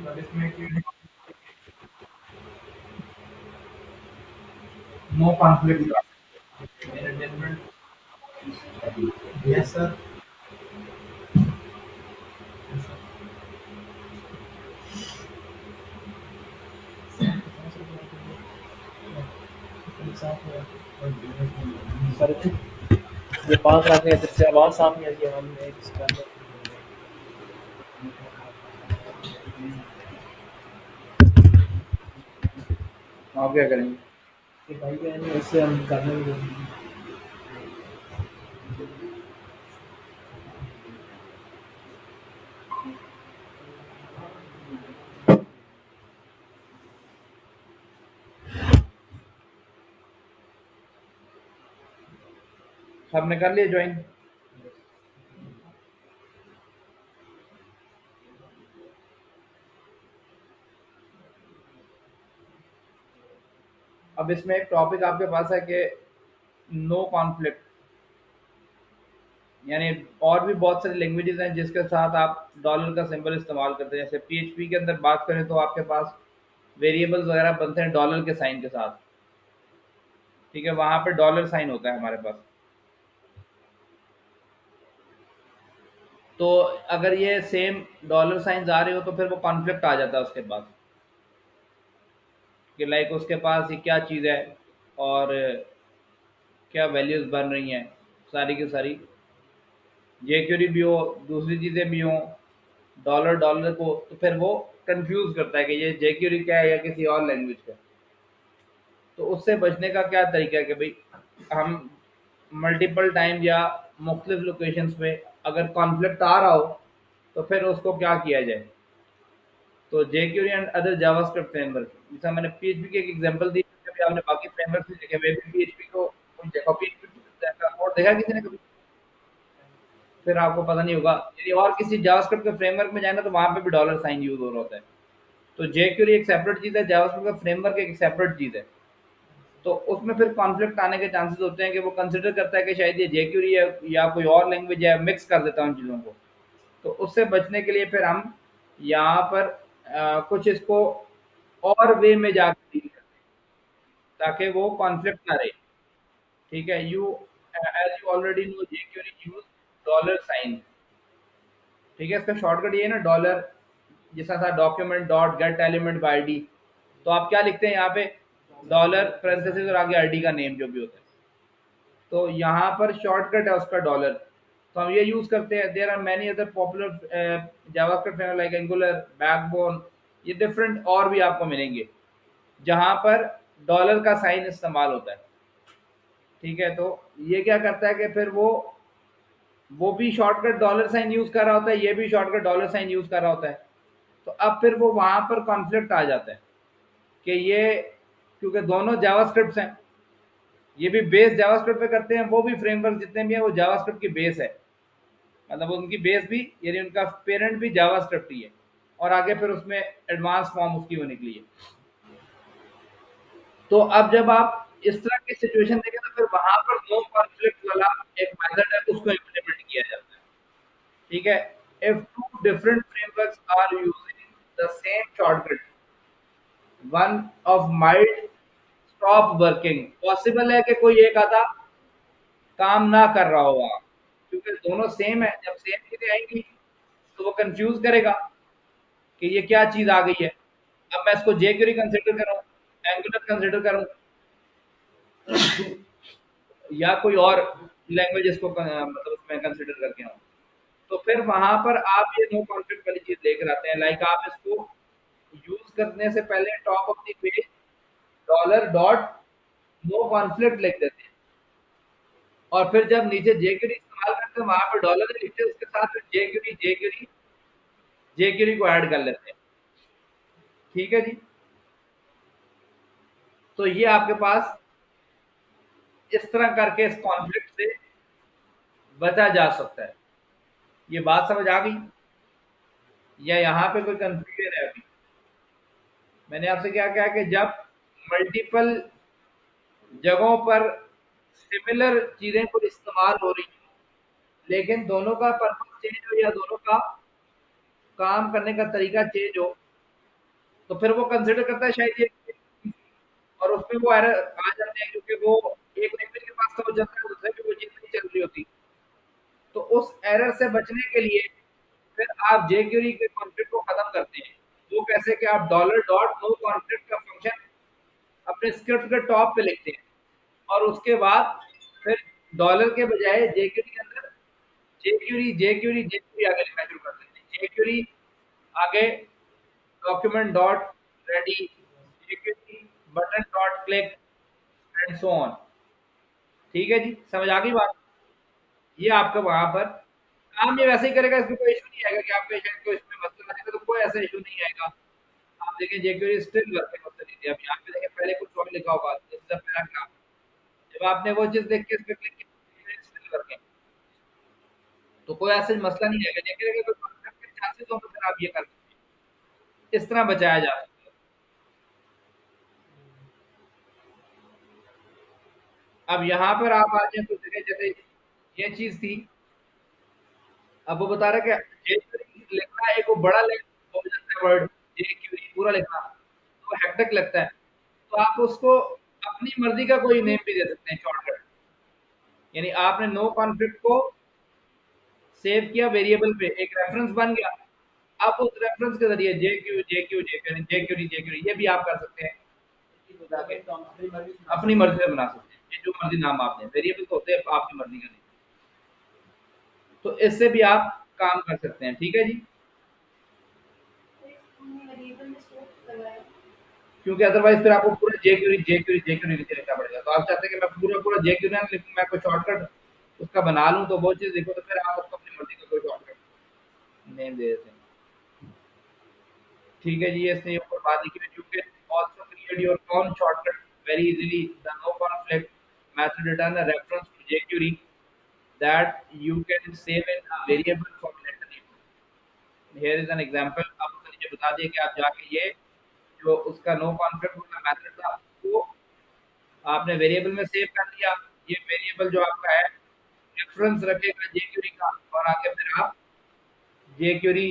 अब इसमें no conflict management. Yes sir. Sir ये पास रखने हैं, जिससे आवाज साफ नहीं आती है, हम एक स्कैनर आप क्या करेंगे? कि भाई बहन इससे हम करने में सबने कर लिया ज्वाइन। अब इसमें एक टॉपिक आपके पास है कि नो कॉन्फ्लिक्ट, यानी और भी बहुत सारी लैंग्वेजेस हैं जिसके साथ आप डॉलर का सिंबल इस्तेमाल करते हैं। जैसे पीएचपी के अंदर बात करें तो आपके पास वेरिएबल्स वगैरह बनते हैं डॉलर के साइन के साथ। ठीक है, वहां पे डॉलर साइन होता है हमारे पास। तो अगर ये सेम डॉलर साइन आ रहे हो तो फिर वो कॉन्फ्लिक्ट आ जाता है उसके बाद, कि लाइक उसके पास ये क्या चीज़ है और क्या वैल्यूज बन रही हैं, सारी की सारी जेक्यूरी भी हो, दूसरी चीज़ें भी हों, डॉलर डॉलर को, तो फिर वो कंफ्यूज करता है कि ये जेक्यूरी क्या है या किसी और लैंग्वेज का। तो उससे बचने का क्या तरीका है कि भाई हम मल्टीपल टाइम या मुख्तलिफ लोकेशंस पे अगर कॉन्फ्लिक्ट आ रहा हो तो फिर उसको क्या किया जाए। तो जेक्यूरी एंड अदर जावास्क्रिप्ट फ्रेमवर्क, जैसा मैंने पीएचपी की एक एग्जांपल दी, कभी आपने बाकी फ्रेमवर्क भी देखे हुए पीएचपी को कोई देखा, पीएचपी का कोड देखा किसी ने कभी? फिर आपको पता नहीं होगा। यदि और किसी जावास्क्रिप्ट के फ्रेमवर्क में जाए ना तो वहां पे भी डॉलर साइन यूज हो रहा होता है। तो जेक्यूरी एक सेपरेट चीज़ है, जावास्क्रिप्ट का फ्रेमवर्क एक सेपरेट चीज़ है। तो उसमें फिर कॉन्फ्लिक्ट आने के चांसेस होते हैं कि वो कंसिडर करता है कि शायद ये जेक्यूरी है या कोई और लैंग्वेज है, मिक्स कर देता हूँ उन चीज़ों को। तो उससे बचने के लिए फिर हम यहाँ पर कुछ इसको और वे में जाकर डील करते हैं ताकि वो कॉन्फ्लिक्ट ना रहे। ठीक है, you as you already know jQuery use dollar sign. ठीक है, इसका शॉर्टकट ये है ना डॉलर, जैसा था document dot gate element by ID. तो आप क्या लिखते हैं यहाँ पे? डॉलर पैरेंथेसिस और आगे आईडी का नेम जो भी होता है। तो यहाँ पर शॉर्टकट है उसका डॉलर, तो हम ये यूज करते हैं। There are many other popular JavaScript framework like Angular, Backbone, ये डिफरेंट और भी आपको मिलेंगे जहाँ पर डॉलर का साइन इस्तेमाल होता है। ठीक है, तो ये क्या करता है कि फिर वो भी शॉर्टकट डॉलर साइन यूज कर रहा होता है, ये भी शॉर्टकट डॉलर साइन यूज कर रहा होता है। तो अब फिर वो वहां पर कॉन्फ्लिक्ट आ जाता है कि ये, क्योंकि दोनों जावास्क्रिप्ट हैं, ये भी बेस जावास्क्रिप्ट पे करते हैं, वो भी फ्रेमवर्क जितने भी हैं वो जावास्क्रिप्ट की बेस है। मतलब उनकी बेस भी, यानी उनका पेरेंट भी जावास्क्रिप्ट ही है, और आगे फिर उसमें एडवांस फॉर्म उसकी होने के लिए। तो अब जब आप इस तरह की सिचुएशन देखें तो फिर वहां पर नो कॉन्फ्लिक्ट वाला एक मेथड है, उसको इम्प्लीमेंट किया जाता है। ठीक है, if two different frameworks are using the same shortcut, one of might stop working. Possible है कि कोई एक आधा काम ना कर रहा होगा, क्योंकि दोनों सेम है। जब सेम चीजें आएंगी तो वो कंफ्यूज करेगा कि ये क्या चीज आ गई है। अब मैं इसको जेक्यूरी कंसिडर करूं, एंगुलर कंसिडर करूं, या कोई और लैंग्वेज इसको मतलब उसमें कंसिडर करके आऊं, तो फिर वहां पर आप ये नो कॉन्फ्लिक्ट वाली चीज लेकर आते हैं। लाइक आप इसको यूज करने से पहले top of the page dollar dot no conflict लिख देते हैं, और फिर जब नीचे जेक्यूरी इस्तेमाल करते हैं वहां पर डॉलर लिखते हैं, उसके साथ फिर जेक्यूरी जेक्यूरी जेक्यूरी को ऐड कर लेते हैं। ठीक है जी, तो ये आपके पास इस तरह करके इस कॉन्फ्लिक्ट से बचा जा सकता है। ये बात समझ आ गई या यहाँ पे कोई कंफ्यूजन है अभी? मैंने आपसे क्या कहा कि जब मल्टीपल जगहों पर सिमिलर चीजें को इस्तेमाल हो रही हो, लेकिन दोनों का पर्पस चेंज हो या दोनों का काम करने का तरीका चेंज हो, तो फिर वो कंसिडर करता है शायद ये, और उसमें वो एरर आ जाते हैं, क्योंकि वो एक लैंग्वेज के पास तो वो चलता है, दूसरे पे वो चीज़ नहीं चल रही होती। तो उस एरर से बचने के लिए फिर आप jQuery के कॉन्फ्लिक्ट को खत्म करते हैं। वो कैसे कि आप डॉलर डॉट नो कॉन्फ्लिक्ट का फंक्शन अपने स्क्रिप्ट के टॉप पे लिखते हैं, और उसके बाद फिर डॉलर के बजाय jQuery के अंदर jQuery आगे लिखना शुरू कर देते हैं। jQuery आगे document dot ready, jQuery button dot click and so on. ठीक है जी, समझ आ गई बात? ये आपका वहां पर काम ये वैसे ही करेगा, इसमें कोई इशू नहीं आएगा कि आप पेशेंट को इसमें मसला आएगा, तो कोई ऐसा इशू नहीं आएगा। आप देखें jQuery स्टिल वर्किंग होता लीजिए। अब यहाँ पे देखें पहले कुछ और लिखा होगा, दिस इज द पैराग्राफ। जब आपने वो चीज देख के इस पे क्लिक किया, स्टिल वर्किंग, तो कोई ऐसा मसला नहीं आएगा। jQuery के कोई कॉन्सेप्ट के चांसेस हो तो फिर आप ये कर सकते हैं, इस तरह बचाया जा सकता है। अब यहाँ पर आप आ जाए तो देखें, जैसे ये चीज थी, अब वो बता रहा है कि jQuery लिखना एक वो बड़ा हो जाता है वर्ड, jQuery पूरा लिखना तो हेक्टिक लगता है। तो आप उसको अपनी मर्जी का कोई नेम भी दे सकते हैं, शॉर्टकट। यानी आपने नो कॉन्फ्लिक्ट को सेव किया वेरिएबल पे, एक रेफरेंस बन गया। आप उस रेफरेंस के जरिए जेक्यू ये भी आप कर सकते हैं, अपनी मर्जी से बना सकते हैं। ये जो मर्जी नाम आप दें, वेरिएबल तो होते हैं आपकी मर्जी का नहीं। तो इससे भी आप काम कर सकते हैं। ठीक है जी, क्योंकि अदरवाइज फिर आपको पूरा जेक्यूरी नीचे लिखना पड़ेगा। तो आप चाहते हैं कि मैं पूरा पूरा जेक्यूरी ना लिखूं, मैं कोई शॉर्टकट उसका बना लूं, तो वो चीज देखो, तो फिर आप उसको अपनी मर्जी का कोई शॉर्टकट नेम दे देते हैं। ठीक है जी, ये इसने ऊपर बात लिखी है, you can also create your own shortcut very easily. The no conflict method return a reference to jQuery that you can save in a variable for later use. Here is an example. अब उसने नीचे बता दिया कि आप जाके ये जो उसका नो कॉन्फ्लिक्ट वाला मेथड था, उसको आपने वेरिएबल में सेव कर दिया। ये वेरिएबल जो आपका है रेफरेंस रखेगा जेक्यूरी का, और आगे फिर आप जेक्यूरी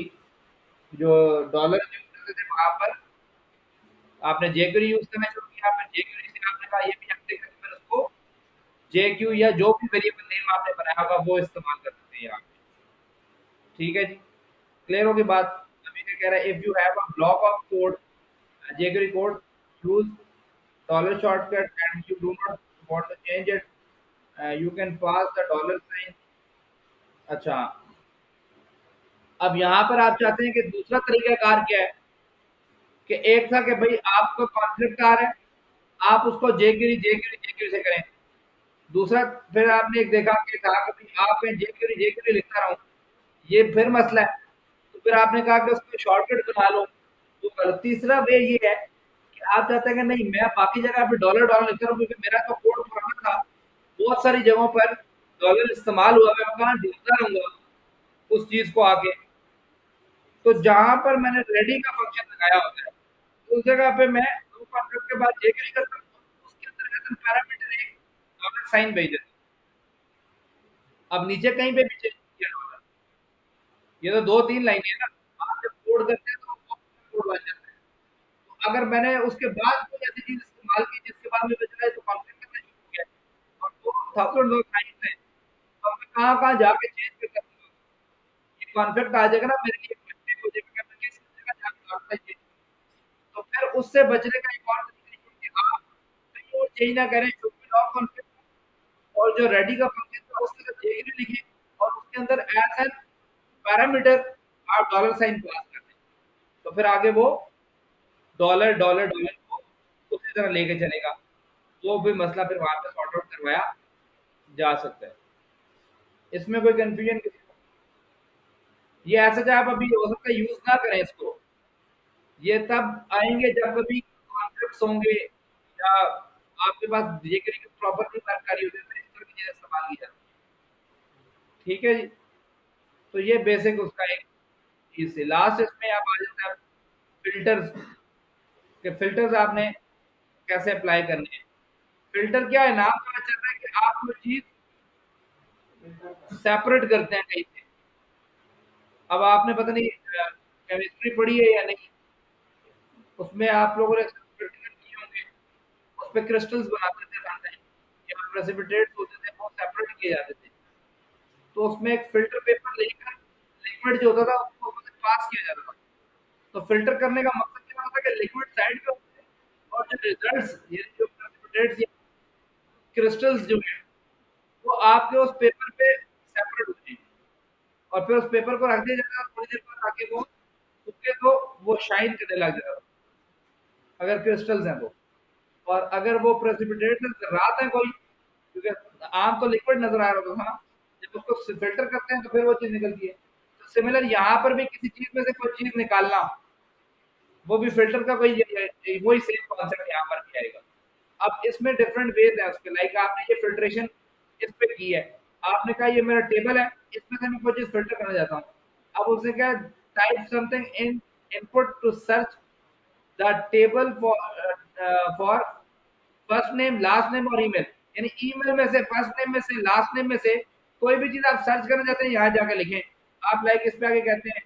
जो डॉलर यूज करते थे वहां पर आपने जेक्यूरी यूज करना शुरू किया। फिर जेक्यूरी से आपने कहा ये भी एक्टिव है, फिर उसको जेक्यू या जो भी वेरिएबल नेम आपने बनाया होगा वो इस्तेमाल कर सकते हैं यहाँ पे। ठीक है जी, क्लियर होगी बात? अभी क्या कह रहा है, if you have a block of code jQuery code, use dollar shortcut and you do not want to change it, you can pass the dollar sign. अच्छा, अब यहाँ पर आप चाहते हैं कि दूसरा तरीकाकार क्या है, कि एक था कि भाई आपका कॉन्फ्लिक्ट आ रहा है, आप उसको जेक्यूरी से करें। दूसरा फिर आपने एक देखा कि कहा कि भाई आप मैं जेक्यूरी लिखता रहूं, ये फिर मसला है। तो फिर आपने कहा कि उसको शॉर्टकट बना लो, तो तीसरा वे ये है कि आप चाहते हैं कि नहीं मैं बाकी जगह पे डॉलर डॉलर लिखता रहूं, क्योंकि मेरा तो कोड पुराना था, बहुत सारी जगहों पर डॉलर इस्तेमाल हुआ, मैं कहाँ ढूंढता रहूंगा उस चीज को आगे। तो जहां पर मैंने रेडी का फंक्शन लगाया होता है, उस जगह पे मैं दो कॉन्ट्रैक्ट के बाद जेक्यूरी करता हूं, उसके अंदर एज पैरामीटर एक डॉलर साइन भेज देता हूं। अब नीचे कहीं पे भी चेंज किया डॉलर, ये तो दो तीन लाइन है ना, आप जब कोड करते हैं तो वो कोड बन जाता है। तो अगर मैंने उसके बाद कोई ऐसी चीज इस्तेमाल की जिसके बाद में बच रहा है, तो कॉन्फ्लिक्ट करना शुरू हो गया, और वो थाउजेंड ऑफ लाइन है, तो मैं कहाँ कहाँ जाके चेंज कर सकूंगा। ये कॉन्फ्लिक्ट आ जाएगा ना मेरे लिए, हो जाएगा कि मैं किस जगह जाके लौटना चाहिए। तो फिर उससे बचने का एक और तरीका ये है कि आप कहीं और चेंज ना करें, जो भी नॉन कॉन्फ्लिक्ट और जो रेडी का फंक्शन था उसके अंदर जेक्यूरी लिखिए, और उसके अंदर एज एन पैरामीटर आप डॉलर साइन पास कर दें। तो फिर आगे वो डॉलर डॉलर डॉलर को उसी तरह लेके चलेगा, वो भी मसला फिर वहां पे सॉर्ट आउट करवाया जा सकता है। इसमें कोई कंफ्यूजन किसी को? ये ऐसा चाहे आप अभी हो सकता है यूज ना करें इसको, ये तब आएंगे जब कभी कॉन्फ्लिक्ट्स होंगे, या आपके पास जेकरी की प्रॉपर्टी जानकारी होती है, तो इस तरह की चीजें इस्तेमाल की जाती है। ठीक है जी, तो ये बेसिक उसका एक चीज से लास्ट इसमें आप आ जाता है फिल्टर्स, के फिल्टर्स आपने कैसे अप्लाई करने हैं। फिल्टर क्या है, नाम पता चल रहा है कि आप कोई चीज सेपरेट करते हैं कहीं से। अब आपने पता नहीं केमिस्ट्री पढ़ी है या नहीं, उसमें आप लोगों ने एक्सपेरिमेंट किए होंगे, उसपे क्रिस्टल्स बनाते थे समटाइम, या प्रेसिपिटेट्स होते थे वो सेपरेट किए जाते थे। तो उसमें एक फ़िल्टर पेपर लेकर लिक्विड जो होता था उसको उसमें पास किया जाता था। तो फ़िल्टर करने का मकसद क्या होता था कि लिक्विड साइड पे होते थे और जो रिजल्ट्स ये जो प्रेसिपिटेट्स या क्रिस्टल्स जो हैं, वो आपके उस पेपर पे सेपरेट होते हैं। और फिर उस पेपर को रख दिया जाता था थोड़ी देर बाद ताकि वो सूखे तो वो शाइन करने लग जाता था, अगर क्रिस्टल्स हैं तो। और अगर वो प्रेसिपिटेट रात है कोई, क्योंकि आम तो लिक्विड नजर आ रहा होता था ना, जब उसको फिल्टर करते हैं तो फिर वो चीज निकलती है। तो सिमिलर यहाँ पर भी किसी चीज में से कोई चीज निकालना, वो भी फिल्टर का कोई वही सेम कॉन्सेप्ट यहाँ पर भी आएगा। अब इसमें डिफरेंट वेज है उसके, लाइक आपने ये फिल्ट्रेशन इस पे की है, आपने कहा ये मेरा टेबल है, इसमें से मैं कोई चीज फिल्टर करना चाहता हूँ। अब उसने क्या, type something in input to search the table for first name last name और ईमेल, यानी ईमेल में से फर्स्ट नेम में से लास्ट नेम में से कोई भी चीज आप सर्च करना चाहते हैं यहाँ जाके लिखें। आप लाइक इस पे आगे कहते हैं,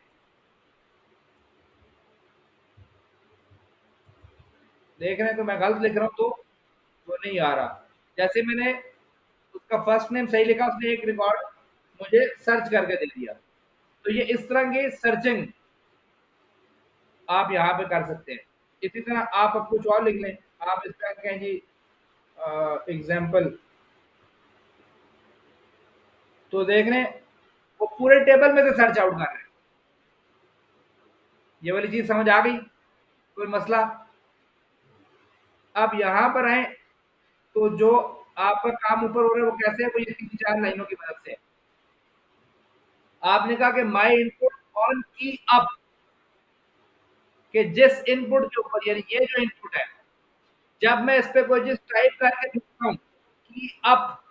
देख रहे हैं तो मैं गलत लिख रहा हूँ तो वो नहीं आ रहा। जैसे मैंने उसका फर्स्ट नेम सही लिखा, उसने एक रिकॉर्ड मुझे सर्च करके दे दिया। तो ये इस तरह की सर्चिंग आप यहाँ पे कर सकते हैं। इसी तरह आप अब कुछ और लिख लें, आप इस पे कहें जी एग्जाम्पल, तो देख रहे हैं वो पूरे टेबल में से सर्च आउट कर रहे हैं। ये वाली चीज समझ आ गई, कोई मसला? अब यहाँ पर आए तो जो आपका काम ऊपर हो रहा है वो कैसे है, वो ये 3-4 लाइनों की मदद से है। आपने कहा कि माई इनपुट ऑन की अप, कि जिस इनपुट के ऊपर, यानी ये जो इनपुट है, जब मैं इस पे कोई चीज टाइप करके लिखता हूँ, की अप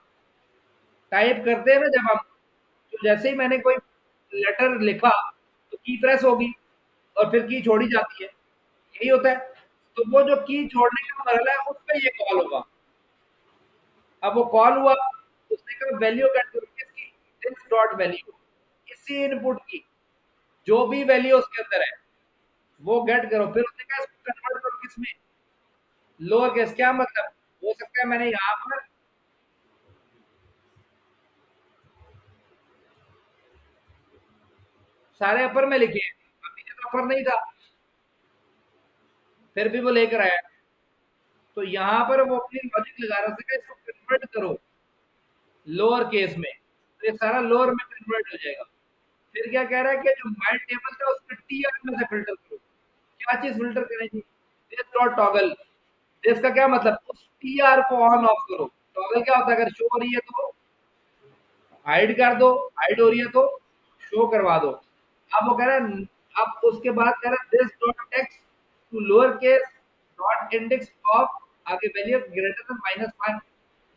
टाइप करते हैं ना जब हम, तो जैसे ही मैंने कोई लेटर लिखा तो की प्रेस होगी और फिर की छोड़ी जाती है, यही होता है। तो वो जो की छोड़ने का मरहला है उस पे ये कॉल होगा। अब वो कॉल हुआ, उसने कहा वैल्यू गेट करो किसकी, दिस डॉट वैल्यू, इसी इनपुट की जो भी वैल्यू उसके अंदर है वो गेट करो। फिर उसने कहा इसको कन्वर्ट करो किसमें, लोअर केस। क्या मतलब, हो सकता है मैंने यहाँ पर सारे अपर में लिखे हैं, अब नीचे तो अपर नहीं था, फिर भी वो लेकर आया। तो यहाँ पर वो अपनी लॉजिक लगा रहा था, इसको कन्वर्ट करो लोअर केस में, तो ये सारा लोअर में कन्वर्ट हो जाएगा। फिर क्या कह रहा है कि जो माय टेबल था उसको टीआर में से फिल्टर करो। क्या चीज फिल्टर करें जी, दिस डॉट टॉगल। दिस का क्या मतलब, उस टीआर को ऑन ऑफ करो। टॉगल क्या होता है, अगर शो हो रही है तो हाइड कर दो, हाइड हो रही है तो शो करवा दो। अब वो कह रहा है, अब उसके बाद कह रहा है this dot text to lower case dot index of, आगे वैल्यू ग्रेटर देन -1,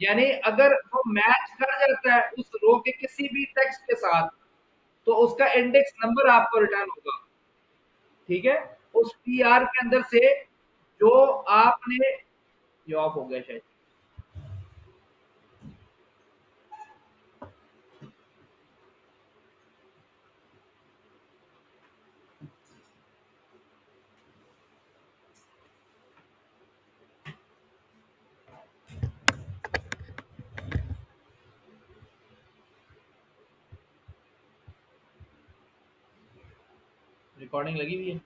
यानी अगर वो मैच कर जाता है उस रो के किसी भी टेक्स्ट के साथ तो उसका इंडेक्स नंबर आपको रिटर्न होगा। ठीक है, उस पीआर के अंदर से जो आपने, ये ऑफ हो गया शायद, रिकॉर्डिंग लगी हुई है,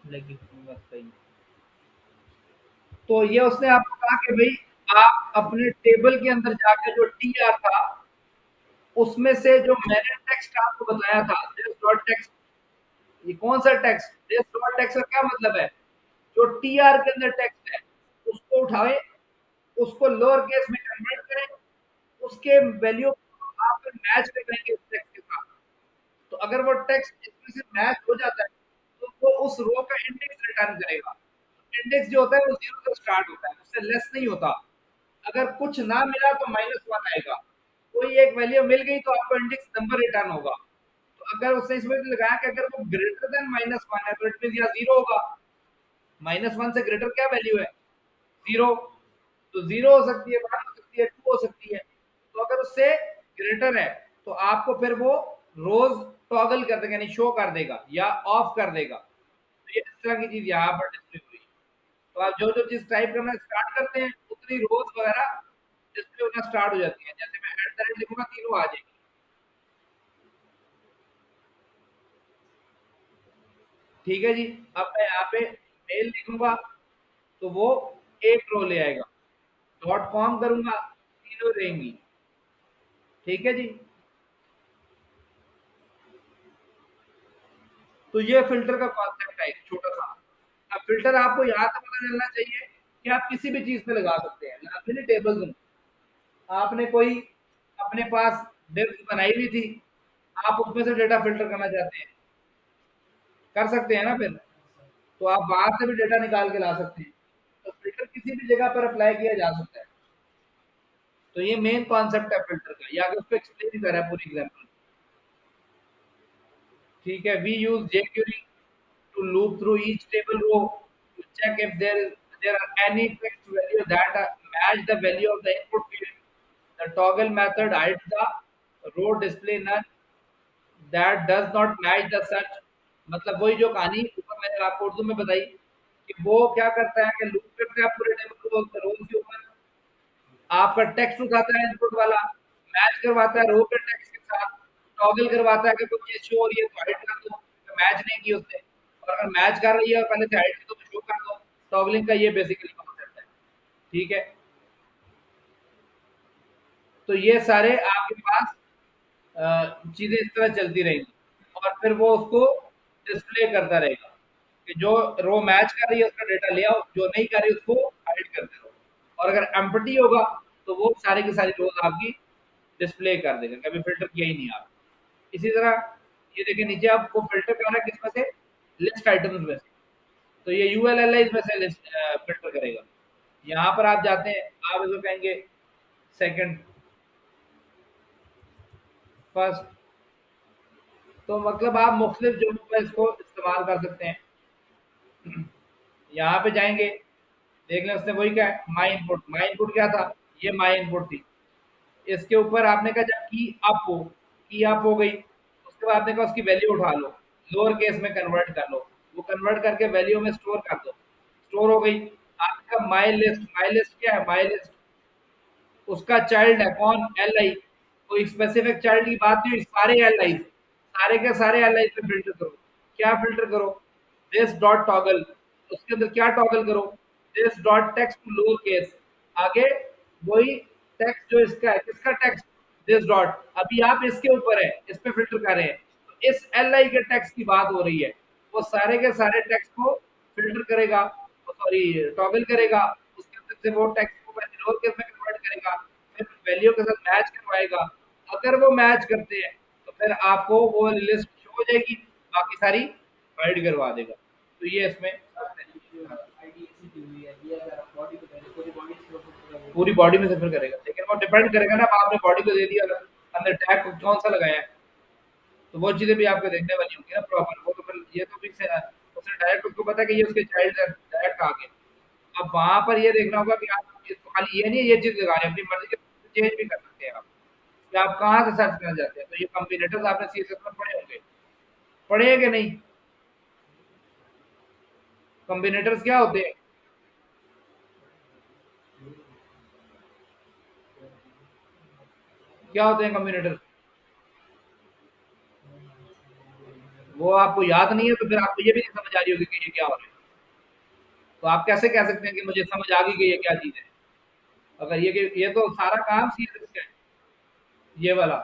लगी बस सही। तो ये उसने आपको कहा कि भाई आप अपने टेबल के अंदर जाकर जो टीआर था उसमें से जो मैंने टेक्स्ट आपको बताया था, दिस डॉट टेक्स्ट, ये कौन सा टेक्स्ट, दिस डॉट टेक्स्ट का क्या मतलब है, जो टीआर के अंदर टेक्स्ट है उसको उठाएं, उसको लोअर केस में कन्वर्ट करें, उसके वैल्यू आप फिर मैच कर देंगे इस टेक्स्ट के साथ। तो अगर वो टेक्स्ट इसमें से मैच हो जाता है तो वो उस रो का इंडेक्स रिटर्न करेगा। इंडेक्स जो होता है वो 0 से स्टार्ट होता है, उससे लेस नहीं होता। अगर कुछ ना मिला तो -1 आएगा, कोई एक वैल्यू मिल गई तो आपको इंडेक्स नंबर रिटर्न होगा। तो अगर उसने इसमें लगाया कि अगर वो ग्रेटर देन -1 है तो इट मींस या 0 होगा। -1 से ग्रेटर क्या वैल्यू है, 0। तो 0 हो सकती है, 1 हो सकती है, 2 हो सकती है। तो अगर उससे ग्रेटर है तो आपको फिर वो रोज टॉगल कर देगा, यानी शो कर देगा या ऑफ कर देगा। तो ये इस तरह की चीज यहाँ पर डिस्प्ले हुई। तो आप जो जो चीज टाइप करना स्टार्ट करते हैं उतनी रोज वगैरह डिस्प्ले होना स्टार्ट हो जाती है। जैसे मैं एट द रेट लिखूंगा, तीनों आ जाएगी। ठीक है जी। अब मैं यहाँ पे मेल लिखूंगा तो वो एक रो ले आएगा। डॉट कॉम करूंगा, तीनों रहेंगी। ठीक है जी। तो ये फिल्टर का कॉन्सेप्ट है एक छोटा सा। अब फिल्टर आपको यहाँ से पता चलना चाहिए कि आप किसी भी चीज पे लगा सकते हैं, लाजमी टेबल्स में। आपने कोई अपने पास डिस्क बनाई हुई थी, आप उसमें से डेटा फिल्टर करना चाहते हैं, कर सकते हैं ना फिर। तो आप बाहर से भी डेटा निकाल के ला सकते हैं। तो फिल्टर किसी भी जगह पर अप्लाई किया जा सकता है। तो ये मेन कॉन्सेप्ट है फिल्टर का, या अगर उसको एक्सप्लेन करा है पूरी एग्जाम्पल। ठीक है। We use jQuery to loop through each table row to check if there are any fixed value that match the value of the input field. The toggle method hides the row display none that does not match the search। मतलब वही जो कहानी ऊपर मैंने आपको उर्दू में बताई कि वो क्या करता है कि लूप करता है पूरे टेबल को रोज के ऊपर, आपका टेक्स्ट उठाता है इनपुट वाला, मैच करवाता है रो के टेक्स्ट के साथ, टॉगल करवाता है कि कुछ ये शो हो रही है तो हाइड कर दो, तो मैच नहीं की उसने। और अगर मैच कर रही है और पहले से हाइड की तो शो कर दो। टॉगलिंग का ये बेसिकली कॉन्सेप्ट है। ठीक है। तो ये सारे आपके पास चीजें इस तरह चलती रहेंगी और फिर वो उसको डिस्प्ले करता रहेगा कि जो रो मैच कर रही है उसका डेटा ले आओ, जो नहीं कर रही उसको हाइड करते रहो। और अगर एम्प्टी होगा तो वो सारी की सारी रोज आपकी डिस्प्ले कर देगा, कभी फिल्टर किया ही नहीं आप। इसी तरह ये देखिए नीचे आपको फिल्टर करना है किसमें से, लिस्ट आइटम्स में से। तो ये यूएलएल में से लिस्ट फिल्टर करेगा। यहाँ पर आप जाते हैं, आप इसको कहेंगे सेकंड, फर्स्ट। तो मतलब आप मुख्तलिफ जगहों पर इसको इस्तेमाल कर सकते हैं। यहाँ पे जाएंगे, देख लें उसने वही क्या है, माई इनपुट क्या था, ये माई इनपुट थी। इसके ऊपर आपने कहा जब की अप हो गई, उसके बाद आपने कहा उसकी वैल्यू उठा लो, लोअर केस में कन्वर्ट कर लो, वो कन्वर्ट करके वैल्यू में स्टोर कर दो, स्टोर हो गई। आपने कहा माई लिस्ट क्या है, माई लिस्ट उसका चाइल्ड है कौन, एल आई। कोई स्पेसिफिक चाइल्ड की बात नहीं हुई, सारे एल आई, सारे के सारे एल आई पे फिल्टर करो। क्या फिल्टर करो, दिस डॉट टॉगल, उसके अंदर क्या टॉगल करो, this dot text to lower case. आगे वही टेक्स्ट जो इसका है, किसका टेक्स्ट, दिस डॉट। अभी आप इसके ऊपर है, इस पे फिल्टर कर रहे हैं, तो इस एल आई के टेक्स्ट की बात हो रही है। वो सारे के सारे टेक्स्ट को फिल्टर करेगा, सॉरी टॉगल करेगा, उसके अंदर से वो टेक्स्ट को पहले लोअर केस में कन्वर्ट करेगा, फिर वैल्यू के साथ मैच करवाएगा। अगर वो मैच करते हैं तो फिर आपको वो लिस्ट शो हो जाएगी, बाकी सारी हाइड करवा देगा। तो ये इसमें पूरी बॉडी में सफर करेगा, लेकिन वो डिपेंड करेगा ना, अब आपने बॉडी को दे दिया अंदर टैग कौन सा लगाया है। तो वो चीजें भी आपको देखने वाली होंगी ना प्रॉपर। वो तो फिर ये तो भी उसने डायरेक्ट उसको पता है कि ये उसके चाइल्ड है, डायरेक्ट आ गए। अब वहां पर ये देखना होगा कि आप इसको खाली ये नहीं है ये चीज लगा रहे हैं, अपनी मर्जी के चेंज भी कर सकते हैं आप कि आप कहाँ से सर्च करना चाहते हैं। तो ये कॉम्बिनेटर्स आपने सीएसएस में पढ़े होंगे, पढ़े हैं कि नहीं। कॉम्बिनेटर्स क्या होते हैं, क्या होते हैं कॉम्बिनेटर्स। वो आपको याद नहीं है तो फिर आपको ये भी नहीं समझ आ रही होगी कि ये क्या हो रहा है। तो आप कैसे कह सकते हैं कि मुझे समझ आ गई कि ये क्या चीज है, अगर ये तो सारा काम सीएसएस का है, ये वाला।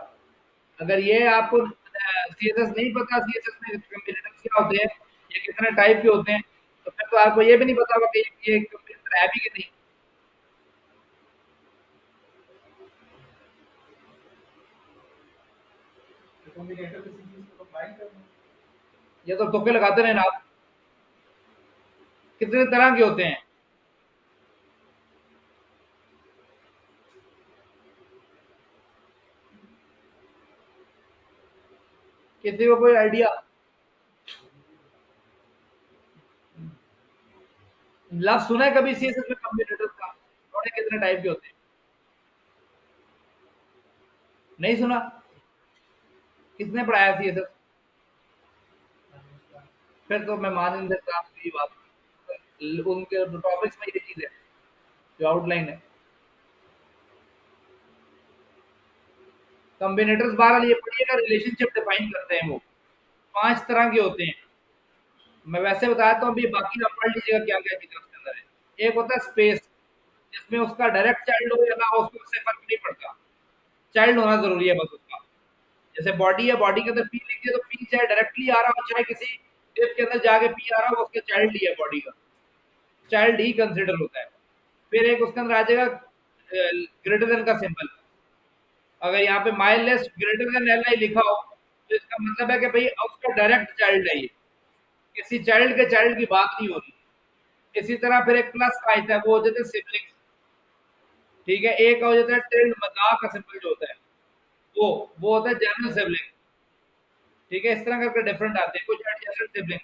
अगर ये आपको सीएसएस नहीं पता, सीएसएस में कॉम्बिनेटर्स क्या होते हैं, ये कितने टाइप के होते हैं, तो फिर तो आपको ये भी नहीं पता होगा कि ये कॉम्बिनेटर है भी कि नहीं। ये तो तुक्के लगाते रहे ना आप। कितने तरह के होते हैं, किसी को कोई आइडिया। लफ्ज सुना है कभी सीएसएस में कॉम्बिनेटर्स का, थोड़े कितने टाइप के होते हैं, नहीं सुना। किसने पढ़ाया CSS? फिर तो मैं मान ही नहीं सकता आपकी बात। उनके टॉपिक्स में ये चीज़ है, जो आउटलाइन है। कॉम्बिनेटर्स बहरहाल ये पढ़िएगा, रिलेशनशिप डिफाइन करते हैं वो। 5 तरह के होते हैं। मैं वैसे बताता हूँ, अभी बाकी आप पढ़ लीजिएगा क्या-क्या चीज़ें उसके अंदर है। एक होता है स्पेस, जिसमें उसका डायरेक्ट चाइल्ड हो या ना हो, उसको उससे फ़र्क नहीं पड़ता। चाइल्ड होना ज़रूरी है बस उसका। जैसे बॉडी है, बॉडी के अंदर पी लिखिए तो पी चाहे डायरेक्टली आ रहा हो, चाहे किसी वेव के अंदर जाके पी आ रहा हो, वो उसका चाइल्ड ही है बॉडी का। चाइल्ड ही कंसिडर होता है। फिर एक उसके अंदर आ जाएगा ग्रेटर देन का सिंबल। अगर यहाँ पे माइलेस ग्रेटर देन एल आई लिखा हो, तो इसका मतलब है कि भाई उसका डायरेक्ट चाइल्ड है ये, किसी चाइल्ड के चाइल्ड की बात नहीं हो रही। इसी तरह फिर एक प्लस का आता है, वो हो जाते हैं सिबलिंग्स। ठीक है, एक हो जाता है टिल्ड मजाक का सिंबल जो होता है, वो होता है जनरल सिबलिंग। ठीक है, इस तरह करके डिफरेंट आते हैं कुछ एडजेसेंट सिबलिंग।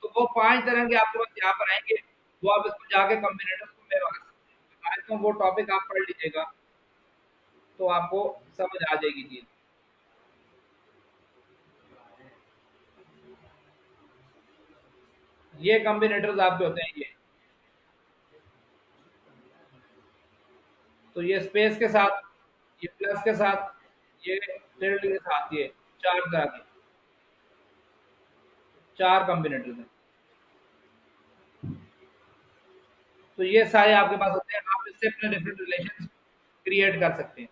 तो वो 5 तरह के आपके पास यहाँ पर आएंगे, वो आप इसको जाके कॉम्बिनेटर्स को मैं बताता हूँ, वो टॉपिक आप पढ़ लीजिएगा, तो आपको समझ आ जाएगी चीज। ये कॉम्बिनेटर्स आपके होते हैं ये। तो ये स्पेस के साथ, ये प्लस के साथ, ये टिल्ड के साथ, ये 4 तरह के, 4 कॉम्बिनेटर्स हैं। तो ये सारे आपके पास होते हैं, आप इससे अपने डिफरेंट रिलेशन क्रिएट कर सकते हैं।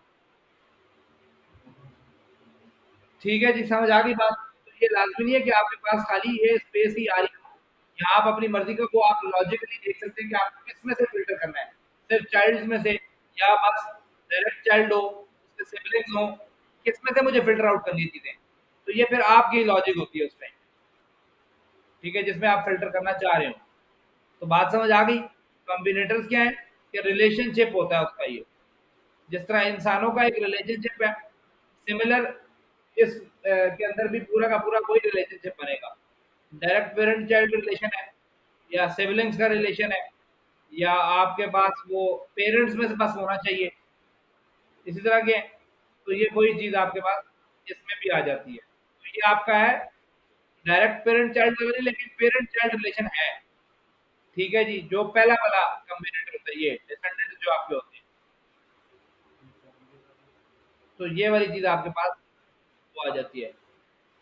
ठीक है जी, समझ आ गई बात। तो ये लाज़मी नहीं है कि आपके पास खाली ये स्पेस ही आ रही हो। यहाँ आप अपनी मर्ज़ी का वो आप लॉजिकली देख सकते हैं कि आपको किसमें से फ़िल्टर करना है। सिर्फ़ चाइल्ड्स में से, या बस डायरेक्ट चाइल्ड हो, उसके सिबलिंग्स हों, किसमें से मुझे फ़िल्टर आउट करनी है चीज़ें। तो ये फिर आपकी लॉजिक होती है उस टाइम, ठीक है, जिसमें आप फ़िल्टर करना चाह रहे हो। तो बात समझ आ गई? कॉम्बिनेटर्स क्या है? कि रिलेशनशिप होता है उसका ये। जिस तरह इंसानों का एक रिलेशनशिप है, सिमिलर इस के अंदर भी पूरा का पूरा कोई रिलेशनशिप बनेगा। डायरेक्ट पेरेंट चाइल्ड रिलेशन है, या सिबलिंग्स का रिलेशन है, या आपके पास वो पेरेंट्स में से बस होना चाहिए, इसी तरह के हैं। तो ये कोई चीज़ आपके पास इसमें भी आ जाती है। तो ये आपका है डायरेक्ट पेरेंट चाइल्ड रिलेशन, लेकिन पेरेंट चाइल्ड रिलेशन है। ठीक है जी, जो पहला वाला कॉम्बिनेटर होता है, ये डिसेंडेंट जो आपके होते हैं। तो ये वाली चीज़ आपके पास वो आ जाती है।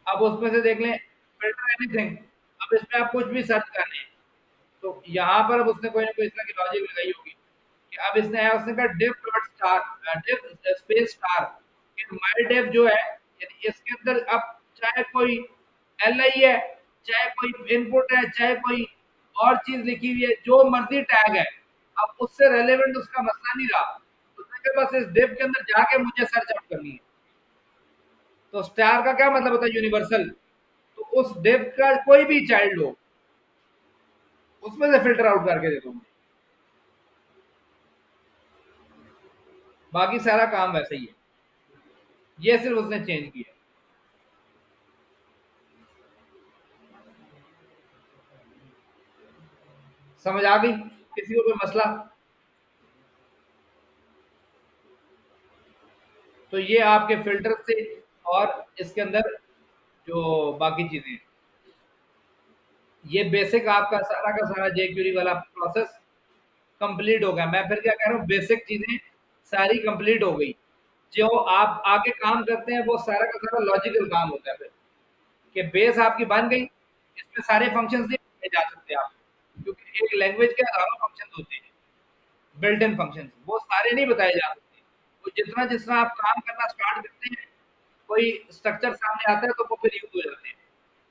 अब उसमें से देख लें, फ़िल्टर एनीथिंग। अब इसमें आप कुछ भी सर्च कर लें, तो यहाँ पर अब उसने कोई ना कोई इस तरह की लॉजिक लगाई होगी कि अब इसने आया, उसने कहा div dot star, div space star, कि माय div जो है, यानी इसके अंदर अब चाहे कोई li है, चाहे कोई इनपुट है, चाहे कोई और चीज़ लिखी हुई है, जो मर्ज़ी टैग है, अब उससे रिलेवेंट उसका मसला नहीं रहा। उसने कहा बस इस div के अंदर जाके मुझे सर्च आउट करनी है। तो स्टार का क्या मतलब होता है? यूनिवर्सल। तो उस डिव का कोई भी चाइल्ड हो, उसमें से फिल्टर आउट करके दे दूंगा। बाकी सारा काम वैसे ही है, ये सिर्फ उसने चेंज किया। समझ आ गई? किसी को कोई मसला? तो ये आपके फिल्टर से, और इसके अंदर जो बाकी चीजें, ये बेसिक आपका सारा का सारा जेक्यूरी वाला प्रोसेस कंप्लीट हो गया। मैं फिर क्या कह रहा हूँ, बेसिक चीजें सारी कंप्लीट हो गई। जो आप आगे काम करते हैं वो सारा का सारा लॉजिकल काम होता है फिर, कि बेस आपकी बन गई, इसमें सारे फंक्शंस नहीं बताए जा सकते आप, क्योंकि एक लैंग्वेज के हज़ारों फंक्शंस होते हैं, बिल्ट इन फंक्शंस, वो सारे नहीं बताए जा सकते। वो जितना जितना आप काम करना स्टार्ट करते हैं, कोई स्ट्रक्चर सामने आता है तो वो फिर यूज़ हो जाते हैं।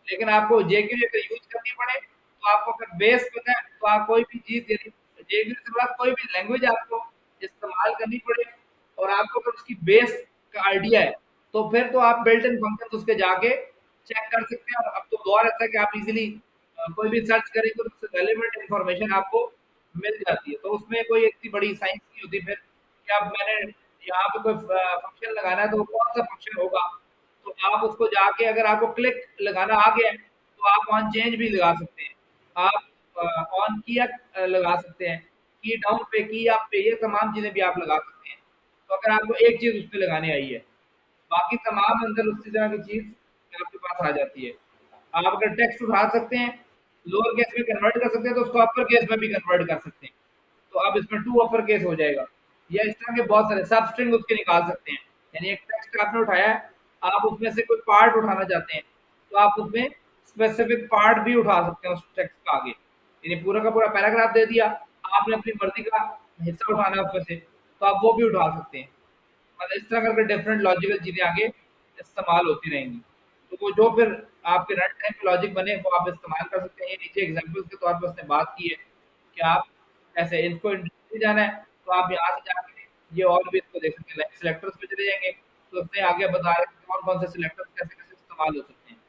लेकिन आपको जेक्यूरी अगर यूज़ करनी पड़े, तो आपको अगर बेस पता है, तो आप कोई भी चीज़, यदि जेक्यूरी से बाद कोई भी लैंग्वेज आपको इस्तेमाल करनी पड़े, और आपको अगर उसकी बेस का आइडिया है, तो फिर तो आप बिल्ट इन फंक्शंस उसके जाके चेक कर सकते हैं। और अब तो दौर ऐसा है कि आप इज़िली कोई भी सर्च करेंगे तो उससे रेलेवेंट इन्फॉर्मेशन आपको मिल जाती है। तो उसमें कोई इतनी बड़ी साइंस नहीं होती फिर, कि अब मैंने यहाँ पे कोई फंक्शन लगाना है, तो कौन सा फंक्शन होगा, तो आप उसको जाके अगर आपको क्लिक लगाना आ गया है, तो आप ऑन चेंज भी लगा सकते हैं। आप ऑन की अप लगा सकते हैं, की डाउन पे, की अप पे, ये तमाम चीज़ें भी आप लगा सकते हैं। तो अगर आपको एक चीज़ उसपे लगाने आई है, बाकी तमाम अंदर उसी तरह की चीज़ आपके पास आ जाती है। आप अगर टेक्स्ट उठा सकते हैं, लोअर केस में कन्वर्ट कर सकते हैं, तो उसको अपर केस में भी कन्वर्ट कर सकते हैं। तो अब इसमें टू अपर केस हो जाएगा। या इस तरह के बहुत सारे सब स्ट्रिंग उसके निकाल सकते हैं। यानी एक टेक्स्ट आपने उठाया है, आप उसमें से कोई पार्ट उठाना चाहते हैं, तो आप उसमें स्पेसिफिक पार्ट भी उठा सकते हैं उस टेक्स्ट का आगे। यानी पूरा का पूरा पैराग्राफ दे दिया, आपने अपनी मर्जी का हिस्सा उठाना है उसमें से, तो आप वो भी उठा सकते हैं। मतलब इस तरह करके डिफरेंट लॉजिकल चीज़ें आगे इस्तेमाल होती रहेंगी। तो वो जो फिर आपके रन टाइम पे लॉजिक बने वो आप इस्तेमाल कर सकते हैं। ये नीचे एग्ज़ाम्पल्स के तौर पे उसने बात की है कि आप ऐसे इनको इंडस्ट्री जाना है, तो आप यहाँ से जाके ये और भी इसको देख सकते हैं। लाइक सिलेक्टर्स पे चले जाएँगे, तो उसने आगे बता रहे हैं कि कौन-कौन से सिलेक्टर्स कैसे-कैसे इस्तेमाल हो सकते हैं।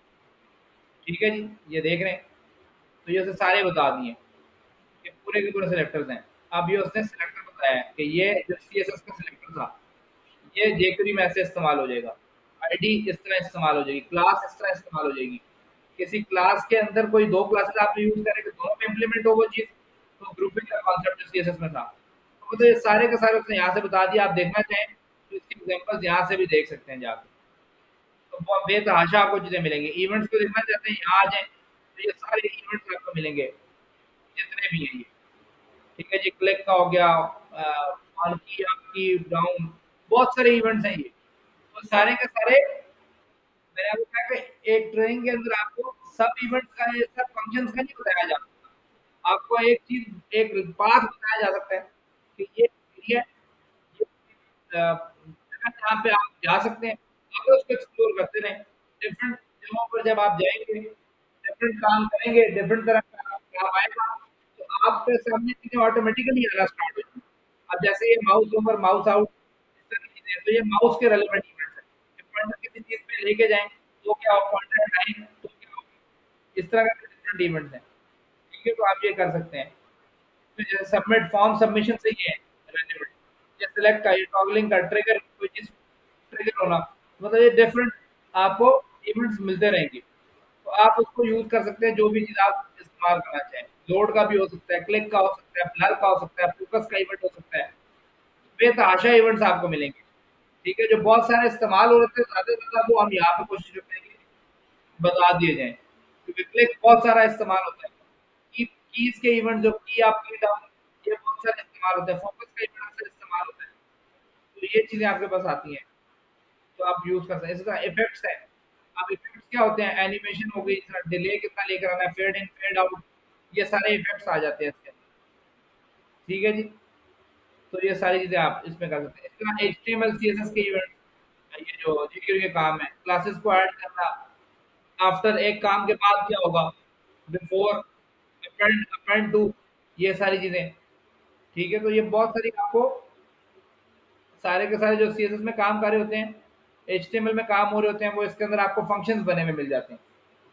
ठीक है जी, ये देख रहे हैं। तो ये उसने सारे बता दिए कि पूरे के पूरे सिलेक्टर्स हैं। अब ये उसने सिलेक्टर बताया है कि ये जो सीएसएस का सिलेक्टर था, ये jQuery में ऐसे इस्तेमाल हो जाएगा। आईडी इस तरह इस्तेमाल हो जाएगी, क्लास इस तरह इस्तेमाल हो जाएगी। किसी क्लास के अंदर कोई 2 क्लासेस आप यूज़ करें तो दोनों में इम्प्लीमेंट हो वो चीज़, तो ग्रुपिंग का कॉन्सेप्ट जो सीएसएस में था। तो मतलब ये सारे के सारे उसने यहाँ से बता दिया, आप देखना चाहें तो इसके एग्ज़ाम्पल्स यहाँ से भी देख सकते हैं जाके। तो बहुत बेतहाशा आपको चीज़ें मिलेंगी। इवेंट्स को देखना चाहते हैं, यहाँ आ जाएँ, तो ये सारे इवेंट्स आपको मिलेंगे, जितने भी हैं ये। ठीक है जी, क्लिक का हो गया, ऑन की, अप की, डाउन, बहुत सारे इवेंट्स हैं ये। तो सारे के सारे मैंने आपको कहा कि एक ट्रेनिंग के अंदर आपको सब इवेंट्स का ये सब फंक्शंस का नहीं बताया जा सकता। आपको एक चीज़ एक पाथ बताया जा सकता है कि ये जगह जहाँ पे आप जा सकते हैं, आप उसको एक्सप्लोर करते रहें। डिफरेंट जगहों पर जब आप जाएँगे, डिफरेंट काम करेंगे, डिफरेंट तरह का काम आएगा, तो आपके सामने चीज़ें ऑटोमेटिकली आना स्टार्ट हो जाएँगी। अब जैसे ये माउस ओवर, माउस आउट इस तरह की चीज़ें, तो ये माउस के रेलेवेंट इवेंट्स हैं। जब पॉइंटर किसी चीज़ पे लेके जाएँ, तो क्या हो, पॉइंटर हटाएँ, तो क्या हो? इस तरह के डिफरेंट इवेंट्स हैं। ठीक है, तो आप ये कर सकते हैं। तो जैसे सबमिट फॉर्म सबमिशन से ये है रेलेवेंट। ये सिलेक्ट का, ये टॉगलिंग का, ट्रिगर कोई चीज़ ट्रिगर होना, मतलब ये डिफरेंट आपको इवेंट्स मिलते रहेंगे। तो आप उसको यूज़ कर सकते हैं जो भी चीज़ आप इस्तेमाल करना चाहें। लोड का भी हो सकता है, क्लिक का हो सकता है, ब्लर का हो सकता है, फोकस का इवेंट हो सकता है। बेतहाशा इवेंट्स आपको मिलेंगे। ठीक है, जो बहुत सारे इस्तेमाल हो रहे थे ज़्यादा से ज़्यादा वो हम यहाँ पे कोशिश करते हैं कि बता दिए जाएँ। क्योंकि क्लिक बहुत सारा इस्तेमाल होता है। कीज़ के इवेंट जो की अप, की डाउन, ये बहुत सारे इस्तेमाल होते हैं। फोकस का इवेंट अक्सर इस्तेमाल होता है। तो ये चीज़ें आपके पास आती हैं, तो आप यूज़ कर सकते हैं। इसी तरह इफ़ेक्ट्स हैं। अब इफ़ेक्ट्स क्या होते हैं? एनिमेशन हो गई, डिले कितना लेकर आना है, फेड इन, फेड आउट, ये सारे इफ़ेक्ट्स आ जाते हैं इसके अंदर। ठीक है जी? तो ये सारी चीज़ें आप इसमें कर सकते हैं। इस तरह एचटीएमएल, सीएसएस के इवेंट, ये जो जीक्यू के काम है, क्लासेस को ऐड करना, आफ्टर एक काम के बाद क्या होगा, बिफोर, अपेंड, अपेंड टू, ये सारी चीज़ें। ठीक है? तो ये बहुत सारी आपको सारे के सारे जो सीएसएस में काम कर रहे होते हैं, एचटीएमएल में काम हो रहे होते हैं, वो इसके अंदर आपको फंक्शंस बने हुए मिल जाते हैं।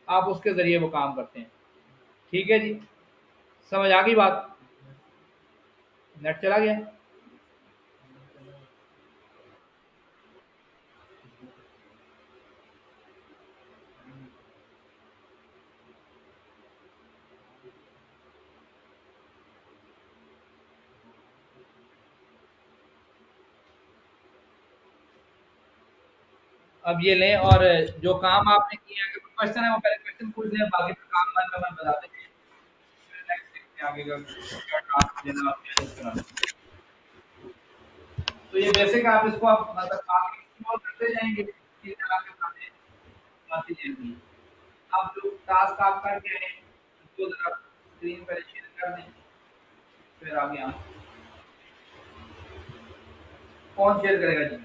आप उसके ज़रिए वो काम करते हैं। ठीक है जी? समझ आ गई बात? नेट चला गया? अब ये लें और जो काम आपने किए हैं, अगर कोई क्वेश्चन है वो पहले क्वेश्चन पूछ लें, बाकी फिर काम मन में मन बताते हैं। फिर नेक्स्ट देखते हैं आगे का क्या टास्क देना आपने कुछ कराना। तो ये बेसिक आप इसको आप मतलब आगे एक्सप्लोर करते जाएँगे, चीज़ें आपके सामने आती जाएँगी। आप जो टास्क आप करके आए हैं, उसको ज़रा स्क्रीन पर शेयर कर दें, फिर आगे हम कौन शेयर करेगा जी?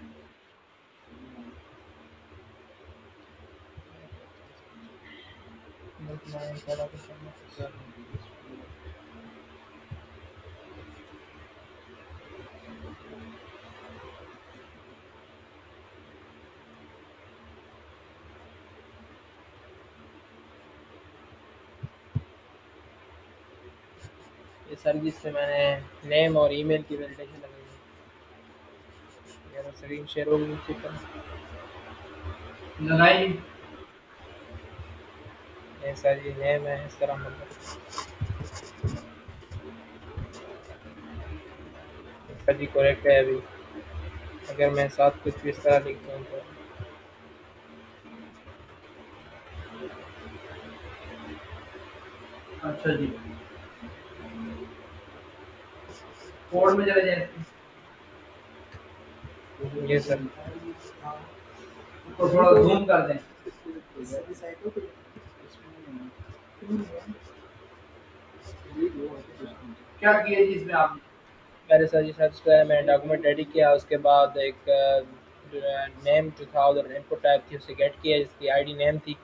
ये सर्विस से मैंने नेम और ईमेल की वैलिडेशन लगाई है। मेरा स्क्रीन शेयर हो गई चेक करें। लगाई ये सर ये नेम है इस तरह मतलब सर जी करेक्ट है अभी। अगर मैं साथ कुछ भी इस तरह लिखता हूँ तो अच्छा जी। कोड में चले जाएँ। ये सर। उसको थोड़ा ज़ूम कर दें। क्या किया जी इसमें आपने? मैंने सर जी सर्च किया, मैंने डॉक्यूमेंट रेडी किया, उसके बाद एक जो है नेम जो था उधर इनपुट टाइप थी उसे गेट किया जिसकी आईडी नेम थी,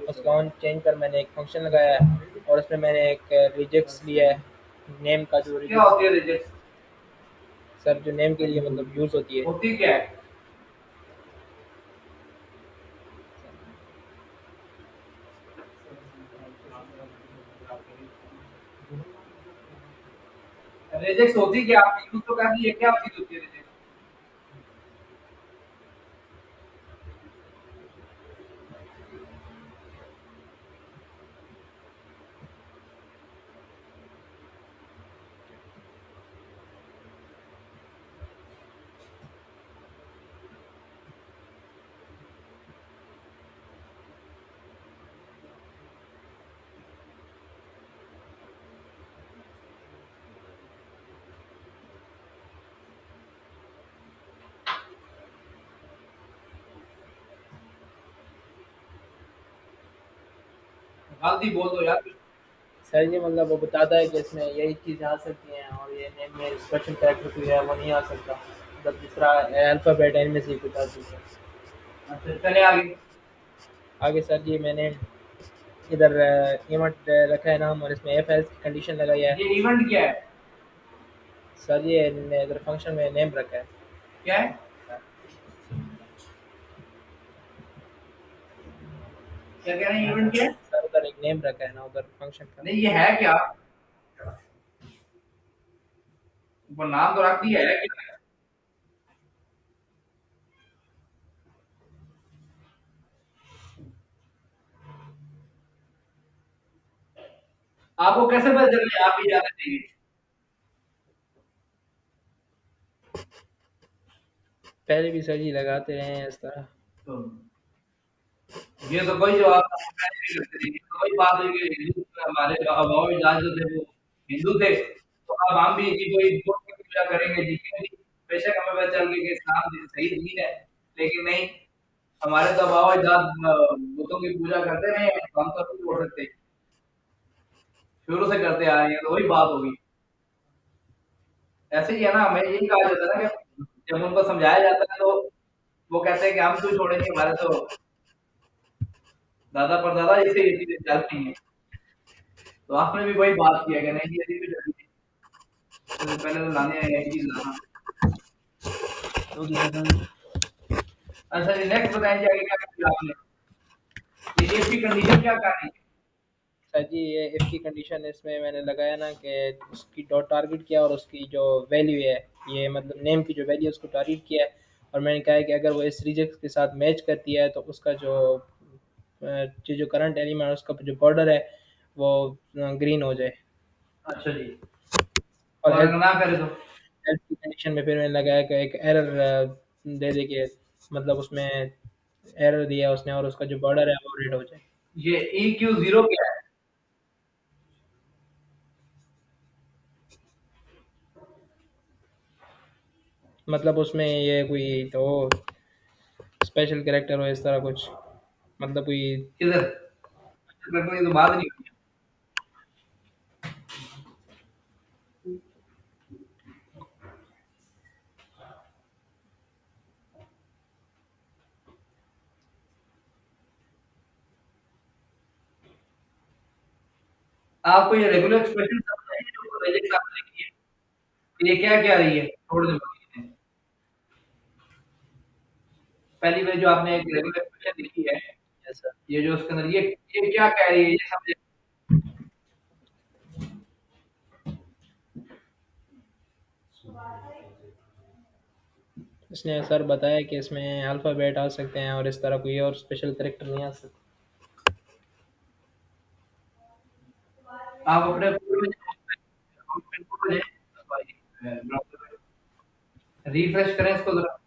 उसका ऑन चेंज कर मैंने एक फंक्शन लगाया है और उसमें मैंने एक रिजेक्ट्स लिया है, नेम का जो क्या रिजेक्ट्स होती है रिजेक्ट? सर जो नेम के लिए मतलब यूज़ होती है। होती क्या है? रिजेक्ट होती क्या? आपने यूज़ तो कर दी है, क्या चीज़ होती है रिजेक्ट? जल्दी बोल दो यार। सर जी मतलब वो बताता है कि इसमें यही चीज़ आ सकती हैं और ये नेम में स्पेशल कैरेक्टर कोई है वो नहीं आ सकता, मतलब दूसरा अल्फ़ाबेट इनमें से ही कुछ आ सकता है। अच्छा चले आगे। आगे सर जी मैंने इधर इवेंट रखा है नाम और इसमें एफ एल्स की कंडीशन लगाई है। ये इवेंट क्या है? सर जी ने इधर फंक्शन में नेम रखा है। क्या है? क्या कह रहे हैं इवेंट क्या है? सर उधर एक नेम रखा है ना उधर फंक्शन का। नहीं ये है क्या? ऊपर नाम तो रख दिया है क्या? आपको कैसे पता चल गया आप ही जाना चाहिए? पहले भी सर जी लगाते रहे हैं इस तरह। तो ये तो कोई जवाब नहीं करते थे। ये तो वही बात हुई कि हिंदू हमारे अभाव जो थे वो हिंदू थे, तो अब हम भी जी कोई बुत की पूजा करेंगे जी क्यों नहीं? बेशक हमें पता चल गया कि इस्लाम सही दीन है, लेकिन नहीं, हमारे तो अभाव बुतों की पूजा करते रहे हैं, तो हम तो नहीं छोड़ सकते, शुरू से करते आ रहे हैं, तो वही बात होगी। ऐसे ही है ना, हमें यही कहा जाता है ना कि जब उनको समझाया जाता है तो वो कहते हैं कि हम क्यों छोड़ेंगे, हमारे तो दादा परदादा इसे ये चीजें चलती हैं। तो आपने भी वही बात किया कि नहीं ये भी चलती है। तो पहले तो लाने यही चीज लाना। अच्छा जी नेक्स्ट बताएंगे आगे क्या किया आपने? ये इसकी कंडीशन क्या कर रही है? सर जी ये इफ की कंडीशन इसमें मैंने लगाया ना कि उसकी डॉट टारगेट किया और उसकी जो वैल्यू है, ये मतलब नेम की जो वैल्यू है उसको टारगेट किया है और मैंने कहा है कि अगर वो इस रिजेक्ट के साथ मैच करती है तो उसका जो करंट एलिमेंट है उसका जो बॉर्डर है वो ग्रीन हो जाए। अच्छा जी। और और अगर ना करे तो? हेल्थ की कंडीशन में फिर मैंने लगाया कि एक एरर दे दे के मतलब उसमें एरर दिया उसने और उसका जो बॉर्डर है वो रेड हो जाए। ये ई क्यू जीरो क्या है? मतलब उसमें ये कोई तो स्पेशल कैरेक्टर हो इस तरह कुछ, मतलब कोई। किधर? करने की तो बात नहीं हुई। आपको ये रेगुलर एक्सप्रेशन समझ आई जो रिजेक्ट आपने लिखी है, ये क्या क्या रही है थोड़ी देर बाद? पहली बार जो आपने एक रेगुलर एक्सप्रेशन लिखी है, यस सर। ये जो उसके अंदर ये क्या कह रही है ये समझे? इसने सर बताया कि इसमें अल्फ़ाबेट आ सकते हैं और इस तरह कोई और स्पेशल कैरेक्टर नहीं आ सकता। आप अपने रिफ्रेश करें इसको जरा।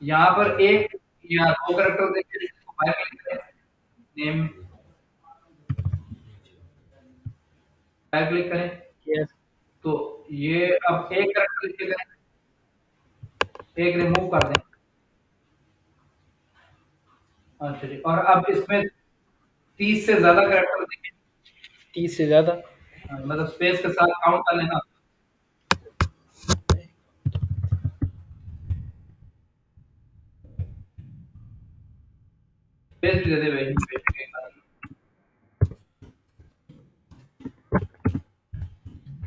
यहाँ पर एक या दो करेक्टर देखिए, इसको बाहर क्लिक करें, नेम क्लिक करें यस। तो ये अब एक करेक्टर लिख के करें, एक रिमूव कर दें। अच्छा जी, और अब इसमें 30 से ज़्यादा करेक्टर लिखें। 30 से ज़्यादा। मतलब स्पेस के साथ काउंट कर लेना। स्पेस भी दे दे बीच में, बीच में एक आध।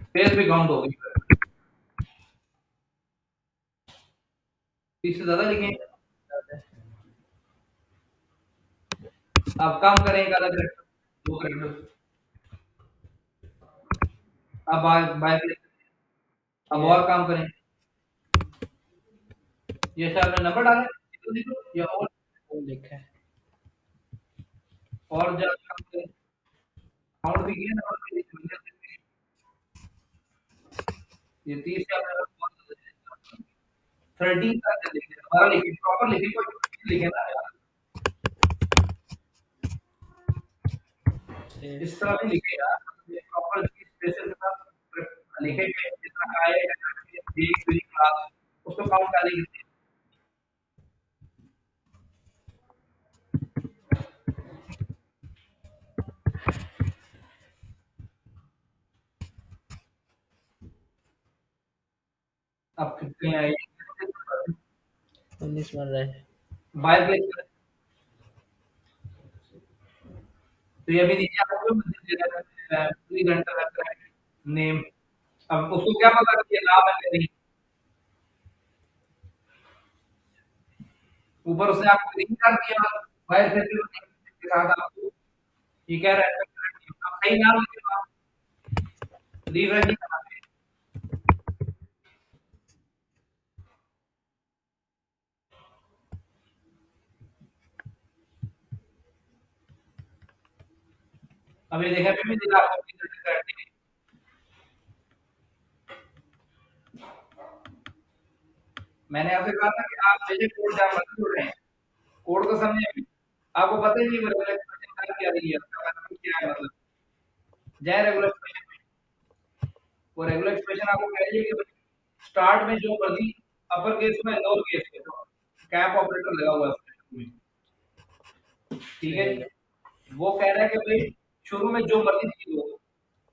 स्पेस भी काउंट होगी फिर। 30 से ज़्यादा लिखें। अब कम करें एक आधा करेक्टर, 2 करेक्टर। अब बाय क्लिक, अब ये और काम करें। ये से आपने नंबर डाले, लिखो लिखो या वो लिखा है। और जब काम करें, काउंट भी किया नंबर भी लिखे। ये 30 से आपने 13 तक लिखे, दोबारा लिखिए, प्रॉपर लिखिए, कोई लिखे ना यार। इस तरह नहीं लिखे यार, ये प्रॉपर स्पेशल के साथ लिखेंगे, जितना आएगा एक पूरी क्लास उसको काउंट करेंगे। अब कितने आए, 19 बन रहा है। बाय क्लिक करें तो ये अभी नीचे आपको मैसेज दे रहा है, please enter the correct name. अब उसको क्या पता कि ये नाम है या नहीं, ऊपर उसने आपको लिंक कर दिया बाय से के साथ आपको ये कह रहा है आप सही नाम लिखे, आप रिफ्रेश नहीं करना है। अब ये देखा अभी भी दिखा आपको करेक्ट। मैंने आपसे कहा था कि आप बेशक कोड जहाँ मर्जी उड़ रहे हैं, कोड को समझे, आपको पता ही नहीं वो रेगुलर एक्सप्रेशन क्या रही है, उसका मतलब क्या है, मतलब जय रेगुलर एक्सप्रेशन। वो रेगुलर एक्सप्रेशन आपको कह रही है कि स्टार्ट में जो मर्जी अपर केस में लोअर केस में कैप ऑपरेटर लगा हुआ है उसमें, ठीक है सही जी। है। वो कह रहा है कि भाई शुरू में जो मर्जी चीज हो,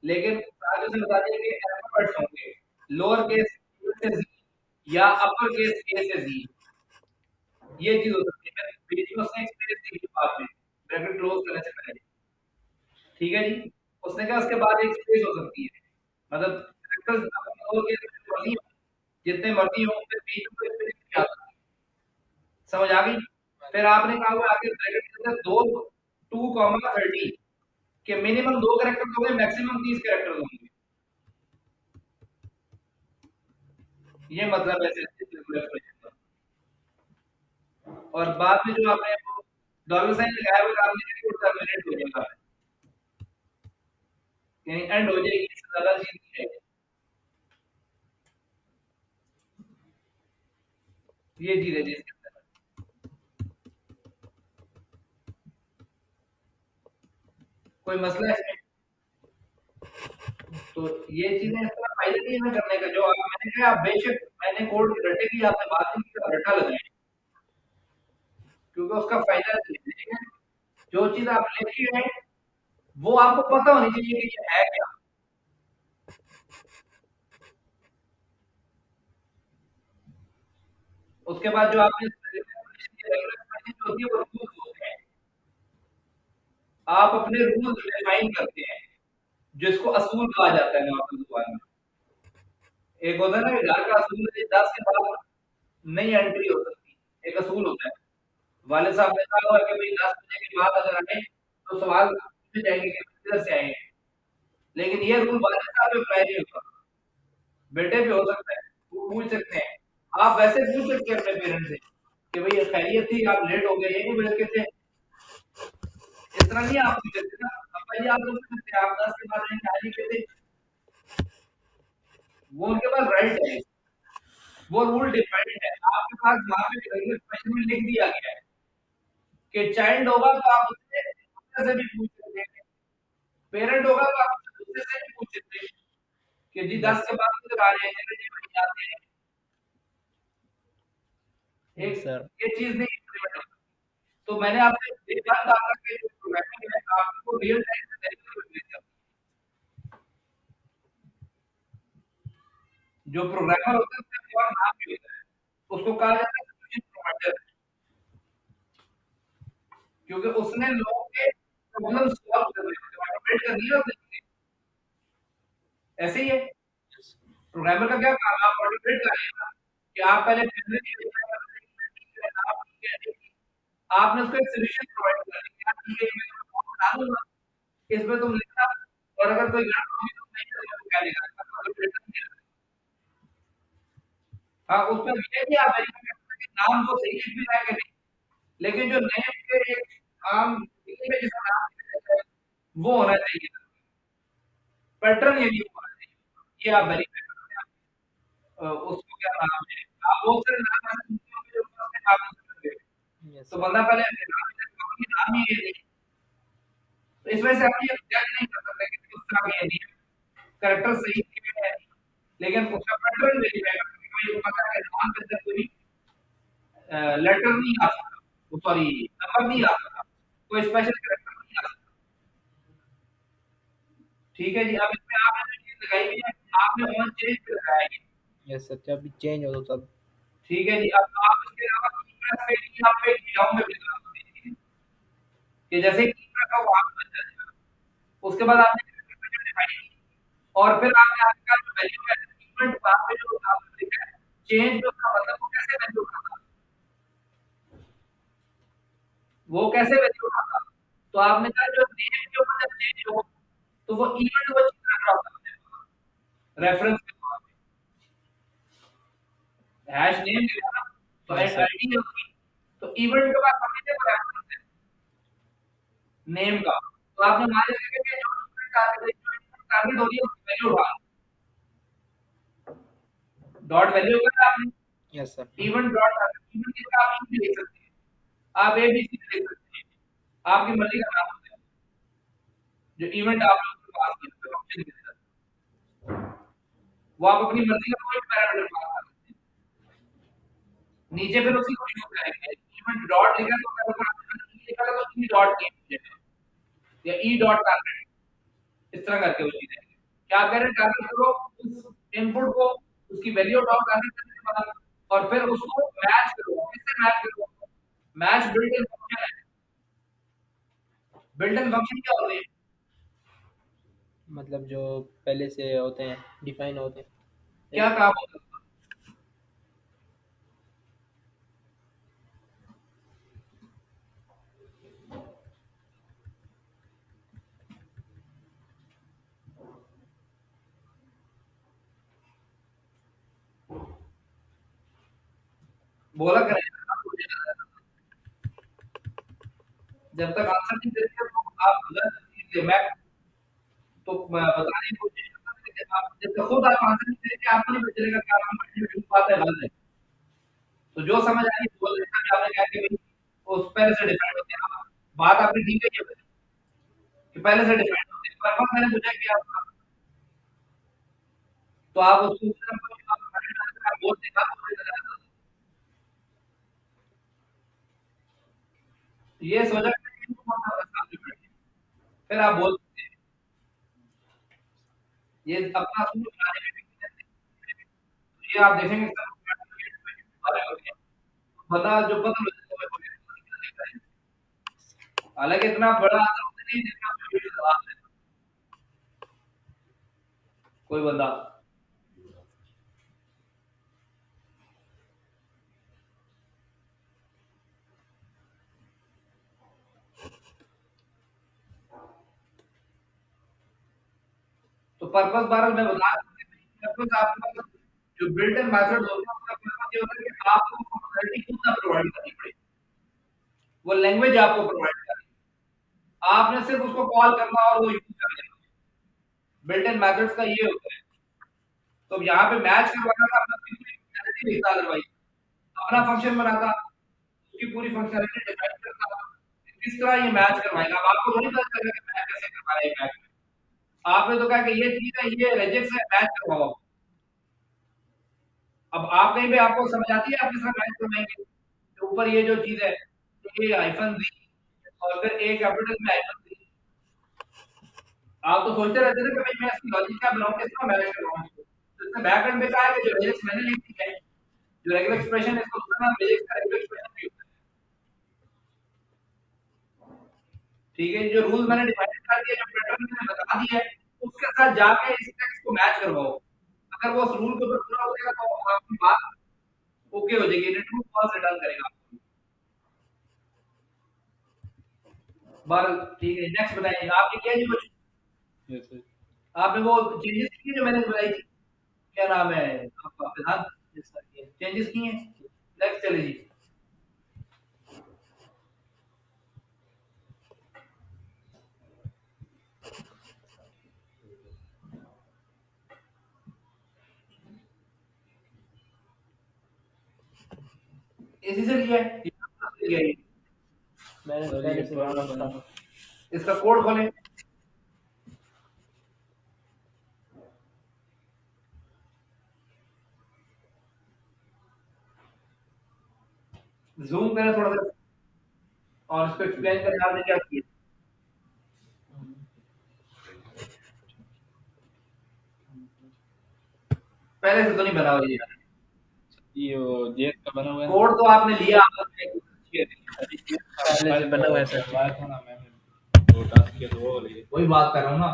लेकिन आगे से बता दिया कि अल्फाबेट्स होंगे, लोअर केस ए से जी या अपर केस ए से जी, ये चीज हो सकती है। बीच में उसने एक स्पेस दी थी बाद में ब्रैकेट क्लोज करने से पहले, ठीक है जी। उसने कहा उसके बाद एक स्पेस हो सकती है, मतलब कैरेक्टर्स लोअर केस में मर्जी हो, जितने मर्जी हो उनके बीच में कोई स्पेस नहीं आ सकती। समझ आ गई। फिर आपने कहा हुआ आगे ब्रैकेट के अंदर दो 2 30 के मिनिमम 2 कैरेक्टर होंगे, मैक्सिमम 30 कैरेक्टर होंगे, ये मतलब है सिर्कुलर एक्सप्रेशन का। और बाद में जो आपने डॉलर साइन लगाया हुआ है, आपने इसको टर्मिनेट हो जाएगा, यानी एंड हो जाएगी, इससे ज्यादा चीज नहीं है। ये चीज है जिसके अंदर कोई मसला है इसमें। तो ये चीजें इस तरह फायदा नहीं है करने का, जो आप मैंने कहा आप बेशक मैंने कोड रटे की आपने बात नहीं की, रटा लगाए, क्योंकि उसका फायदा है। जो चीज आप लिखे हैं वो आपको पता होनी चाहिए कि ये है क्या। उसके बाद जो आपने रेगुलर जो होती है वो रूल्स होते हैं, आप अपने रूल्स डिफाइन करते हैं, जिसको असूल कहा जाता है नॉर्मल जुबान में। एक होता है ना कि घर का असूल है 10 के बाद नई एंट्री हो सकती है, एक असूल होता है। वाले साहब ने कहा हुआ कि भाई 10 बजे के बाद अगर आए तो सवाल पूछे जाएंगे कि किधर से आए हैं, लेकिन ये रूल वाले साहब पे अप्लाई नहीं होता, बेटे पे हो सकता है, वो पूछ सकते हैं। आप वैसे पूछ सकते हैं अपने पेरेंट्स से कि भाई ये खैरियत थी, आप लेट हो गए, ये नहीं बोल के थे, इस तरह नहीं आप पूछ सकते ना। अब भाई आप लोग पूछ सकते हैं, आप 10 के बाद आए खाली पे थे, वो उनके पास राइट है, वो रूल डिफाइंड है। आपके पास वहाँ पे रेगुलर क्वेश्चन में लिख दिया गया है कि चाइल्ड होगा तो आप उससे से भी पूछ सकते हैं, पेरेंट होगा तो आप दूसरे से भी पूछ सकते हैं कि जी 10 यस, के बाद किधर आ रहे हैं? चलो जी वहीं आते हैं। एक यस सर। ये चीज़ नहीं इम्प्लीमेंट होती। तो मैंने आपसे ये बात कहा था कि जो प्रोग्रामिंग है आपको रियल टाइम में वेरिएबल मिल जाती है। जो प्रोग्रामर होता है उसका एक और नाम भी होता है। उसको कहा जाता है सॉल्यूशन प्रोवाइडर क्योंकि उसने लोगों के प्रॉब्लम सॉल्व करने होते हैं, ऑटोमेट करनी है उसने। ऐसे ही है। यस, प्रोग्रामर का क्या काम है? आप ऑटोमेट करिए ना कि आप पहले मेमोरी आपने उसको एक सॉल्यूशन प्रोवाइड कर दिया कि ठीक है मैं तुम्हें कोड बना दूंगा, इसमें तुम लिखना और अगर कोई गलत होगी तो नहीं करेगा तो क्या लिखा कोई फिल्टर नहीं है। हाँ, उसमें ये भी आप वेरीफाई कर सकते हैं कि नाम तो सही लिख भी रहा है कि नहीं, लेकिन जो नेम के एक आम लिखने में जिसका नाम लिखा जाता है, वो होना चाहिए। पैटर्न ये नहीं होना चाहिए। ये आप वेरीफाई कर सकते हैं। उसको क्या नाम है? आप बहुत सारे नाम ऐसे लिखे होंगे जो फर्स्ट टाइम आप यूज़ करेंगे। यस तो सर। बंदा पहले नाम ही ये नहीं, तो इस वजह से आप ये जज नहीं कर सकते कि उसका ये नहीं है, कैरेक्टर सही है, लेकिन उसका पैटर्न वेरीफाई कर सकते हैं। कोई पता है नाम के अंदर कोई लेटर नहीं आ सकता, वो सॉरी नंबर नहीं आ सकता, कोई स्पेशल कैरेक्टर नहीं आ सकता। ठीक है जी, अब इसमें आपने जो चीज़ लगाई हुई है, आपने ऑन चेंज पे लगाया है। यस सर, जब भी चेंज हो तो तब। ठीक है जी, अब आप इसके अलावा कीप्रेस पे भी आप एक विदाउट में भी लगा सकते हैं कि जैसे कीप्रेस का वहाँ पे बन जाएगा। उसके बाद आपने कैरेक्टर डिफाइन की और फिर आपने आपका जो वैल्यू है इक्वल वहाँ पे जो आपने लिखा है चेंज में उसका मतलब वो कैसे वैल्यू उठाता, वो कैसे वैल्यू उठाता। तो आपने कहा जो नेम के ऊपर जब चेंज हो तो वो इवन वो चीज रख रहा होता है रेफरेंस के तौर पे हैश नेम दिया ना, तो यस सर। आईडी है उसकी, तो इवेंट के बाद समझते हो रेफरेंस है नेम का। तो आपने मान लिया कि जो टारगेट हो रही है उसकी वैल्यू उठा डॉट वैल्यू होगा आपने yes sir. Event dot target event किसका आप भी लिख सकते हैं, आप एबीसी लिख सकते हैं, आपकी मर्जी का नाम होता है जो इवेंट आप लोग के पास किया ऑप्शन के अंदर, वो आप अपनी मर्जी का कोई पैरामीटर पास कर सकते हैं। नीचे फिर उसी को यूज करेंगे इवेंट डॉट लिखा तो अगर आपने ई लिखा था तो ई डॉट नेम या ई डॉट टारगेट इस तरह करके वो चीजें क्या करें टारगेट करो उस इनपुट को उसकी वैल्यू डॉट टारगेट करने के बाद और फिर उसको मैच करो, किससे मैच करो? मैच बिल्ट इन फंक्शन है। बिल्ट इन फंक्शन क्या होते हैं? मतलब जो पहले से होते हैं, डिफाइन होते हैं। क्या काम होता है? बोला करें जब तक आंसर नहीं देते तो आप गलत चीज मैं तो बताने की कोशिश करता हूं कि आप जब तक खुद आप आंसर नहीं देंगे आपको नहीं पता चलेगा कि आपकी मल्टीप्लिकेशन बात है गलत है। तो जो समझ आई बोल जैसा कि आपने कहा कि भाई उस पहले से डिफाइन होते हैं, बात आपने ठीक है कि पहले से डिफाइन होते हैं पर मैंने पूछा कि आप तो आप उसको उस तरह को आप बोल देगा ये सोचा कि कौन सा रास्ता डिफाइन है, फिर आप बोल सकते हैं ये अपना सूट बनाने में भी ये आप देखेंगे सब बंदा जो बदल हालांकि इतना बड़ा नहीं जितना कोई बंदा तो पर्पस बहरहाल मैं बता पर्पस आपके पास जो बिल्ट इन मेथड होता है उसका पर्पस ये होता है कि आपको फंक्शनैलिटी खुद ना प्रोवाइड करनी पड़े, वो लैंग्वेज आपको प्रोवाइड करनी है, आपने सिर्फ उसको कॉल करना और वो यूज कर लेना। बिल्ट इन मेथड्स का ये होता है। तो यहाँ पे मैच करवाना था अपना फंक्शनैलिटी लिखता अदरवाइज अपना फंक्शन बनाता उसकी पूरी फंक्शनैलिटी डिफाइन करता किस तरह ये मैच करवाएगा, अब आपको थोड़ी पता चलेगा कि मैच कैसे करवा रहा है मैच आपने तो कहा कि ये चीज़ है, ये रेजेक्स है, मैच करवाओ। अब आप कहीं पे आपको समझ आती है आप किस तरह मैच करवाएँगे? तो ऊपर ये जो चीज़ है, ये हाइफ़न दी और फिर ए कैपिटल में हाइफ़न दी। आप तो सोचते रहते हैं ना कि भाई मैं इसकी लॉजिक क्या बनाऊँ, किस तरह मैनेज करवाऊँ इसको? तो इसमें बैक एंड पे क्या है कि जो रेजेक्स मैंने लिख दी है, जो रेगुलर एक्सप्रेशन है इसको दूसरा नाम रेजेक्स का रेगुलर एक्सप्रेशन भी होता है। ठीक है? जो रूल मैंने डिफाइन कर दिया, जो पैटर्न मैंने बता दिया है, उसके साथ जाके इस टेक्स्ट को मैच करवाओ। अगर वो उस रूल के ऊपर पूरा हो जाएगा तो आपकी बात ओके हो जाएगी, ये ट्रू फॉल्स रिटर्न करेगा। बहरहाल ठीक है, नेक्स्ट बताइए, आपने किया जी कुछ? Yes sir. आपने वो चेंजेस किए जो मैंने बताई थी? क्या नाम है आपका प्रधान? यस सर, ये चेंजेस किए हैं? नेक्स्ट चलिए जी। इसी से लिया है? ये लिया है ये? मैंने तो सर ये पहले से पुराना डाउनलोड बना। था। इसका कोड खोलें। ज़ूम करें थोड़ा-सा और इसको एक्सप्लेन करें आपने क्या किया? पहले से तो नहीं बना हुआ ये। ये वो जेएस का बना हुआ है ना। कोड तो आपने लिया आपने अच्छी है। अरे जेएस का पहले से बना हुआ है सर। करवाया था ना मैंने। वो टास्क किया तो वो वाला ये। वही बात कर रहा हूँ ना,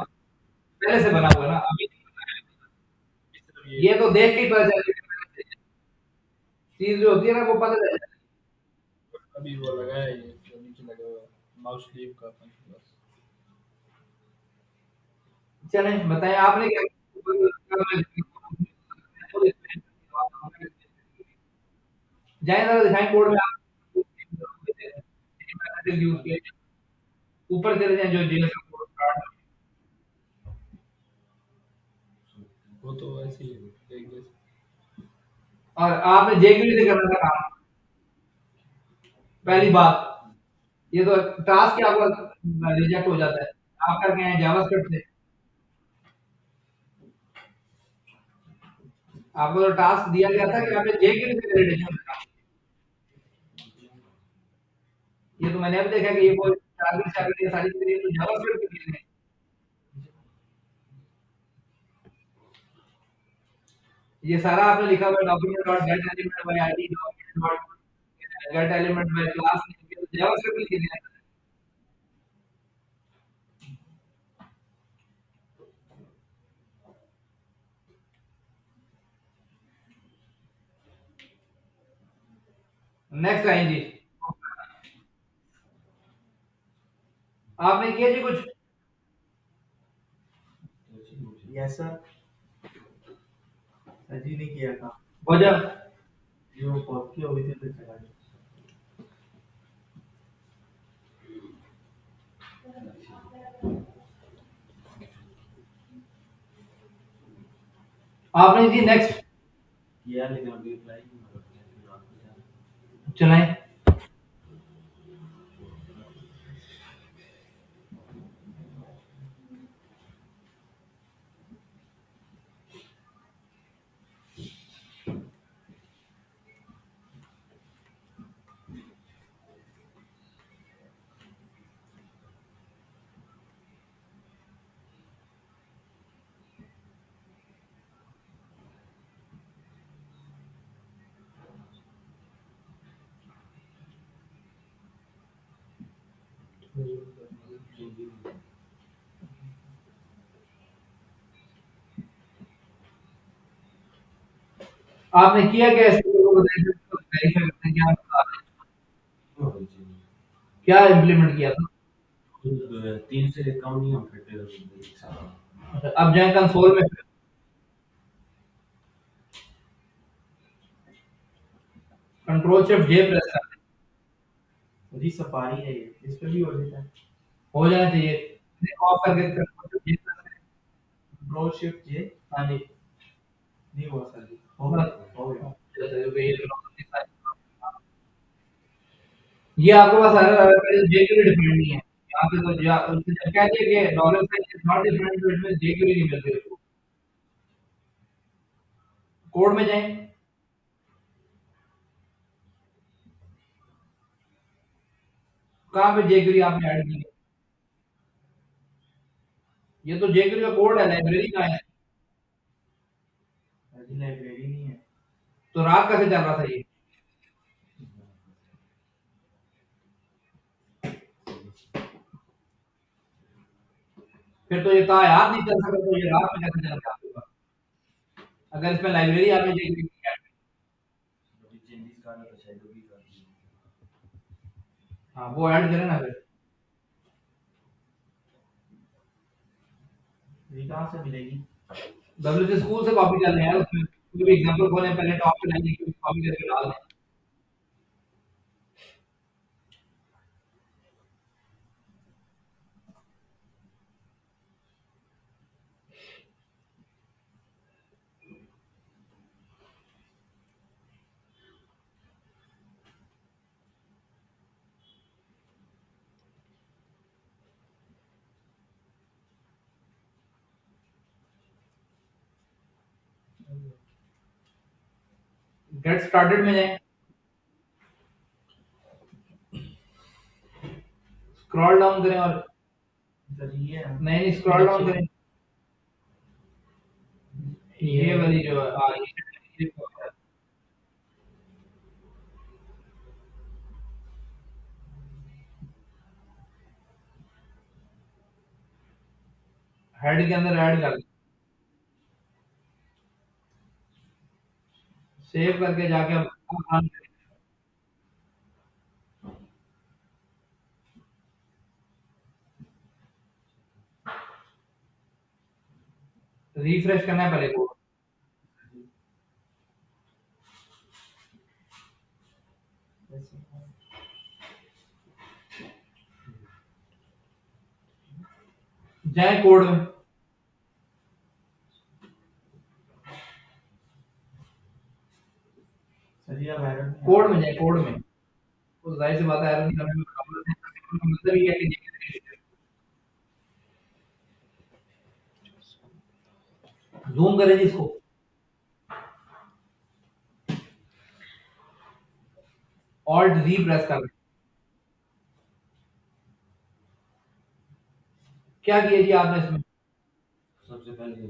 पहले से बना हुआ है ना, अभी नहीं बनाया। सिर्फ ये तो देख के ही पता चल जाएगा। चीज़ जो होती है ना वो पता चल जाती अभी वो लगा है ये जो नीचे लगा हुआ है माउस लीव का फंक्शन बस। है। चलें बताएँ आपने क्या जाएँ ज़रा दिखाएँ कोड में आप यूज़ किए ऊपर चले जाएँ जो जीएस का कोड स्टार्ट वो तो ऐसे ही है एक जैसे। और आपने जेक्यूटी से करना था काम। पहली बात, ये तो टास्क ही आपका रिजेक्ट हो जाता है। आप करके आए जावास्क्रिप्ट से। आपको तो टास्क दिया गया था कि आपने जेक्यूटी से वैलिडेशन करना। ये तो मैंने अब देखा कि ये कोई टारगेट शारगेट ये सारी चीज़ें तो जावास्क्रिप्ट की चीज़ें हैं। ये सारा आपने लिखा हुआ है document dot gate element by ID document dot gate element by class JavaScript की चीज़ें हैं। नेक्स्ट आएँ जी। आपने किया जी कुछ? Yes sir. अजी ने किया था वजह? जो पॉप की हुई थी तो चला गया। आपने जी नेक्स्ट किया लेकिन अभी अप्लाई नहीं हो रहा है। चलाएँ। आपने किया क्या इसको लोगों को बताइए इसको वेरीफाई करते हैं क्या इम्प्लीमेंट किया था? 3 से कम नहीं हो सकते। अच्छा, अब जाएँ कंसोल में कंट्रोल शिफ्ट जे प्रेस करें। जी सफारी है ये, इस पे भी हो जाता है। हो जाना चाहिए। इसे ऑफ करके कंट्रोल शिफ्ट जे प्रेस करें। कंट्रोल शिफ्ट जे हाँ जी। नहीं हुआ सर जी। हो बस गया हो गया। जैसे जो ये ये आपके पास सारे जे के लिए डिफाइंड नहीं है। यहाँ पे तो उसने जब कह दिया कि dollar sign is not different तो इसमें जे क्यू नहीं मिलती उसको। कोड में जाएं, कहाँ पे जे क्यू आपने ऐड की? ये तो जे क्यू का कोड है, लाइब्रेरी का है। अभी लाइब्रेरी नहीं है। तो रात कैसे चल रहा था ये? फिर तो ये तायात नहीं चल सकता, तो ये रात में कैसे चल रहा अगर इसमें लाइब्रेरी आपने जे क्यू की ऐड की? अभी चेंजेस कर रहा था शायद वो भी कर दिया। हाँ वो ऐड करें ना फिर। ये कहाँ से मिलेगी? डब्ल्यू से स्कूल से कॉपी कर लें यार, उसमें कोई भी एग्जांपल खोलें, पहले टॉप पे लाइन लिखी कॉपी करके डाल दें। गेट स्टार्टेड में जाएं, स्क्रॉल डाउन करें और इधर ये है। नहीं स्क्रॉल डाउन करें, ये वाली जो ये हेड के अंदर ऐड कर, सेव करके जाके अब रन रिफ्रेश करना है पहले को। जाए कोड में, सर ये अब एरर नहीं कोड में जाए, कोड में तो जाहिर सी बात है एरर नहीं करने में प्रॉब्लम है, मतलब ये है कि जूम करें जी इसको, ऑल्ट जी प्रेस कर, क्या किया जी आपने इसमें? सबसे पहले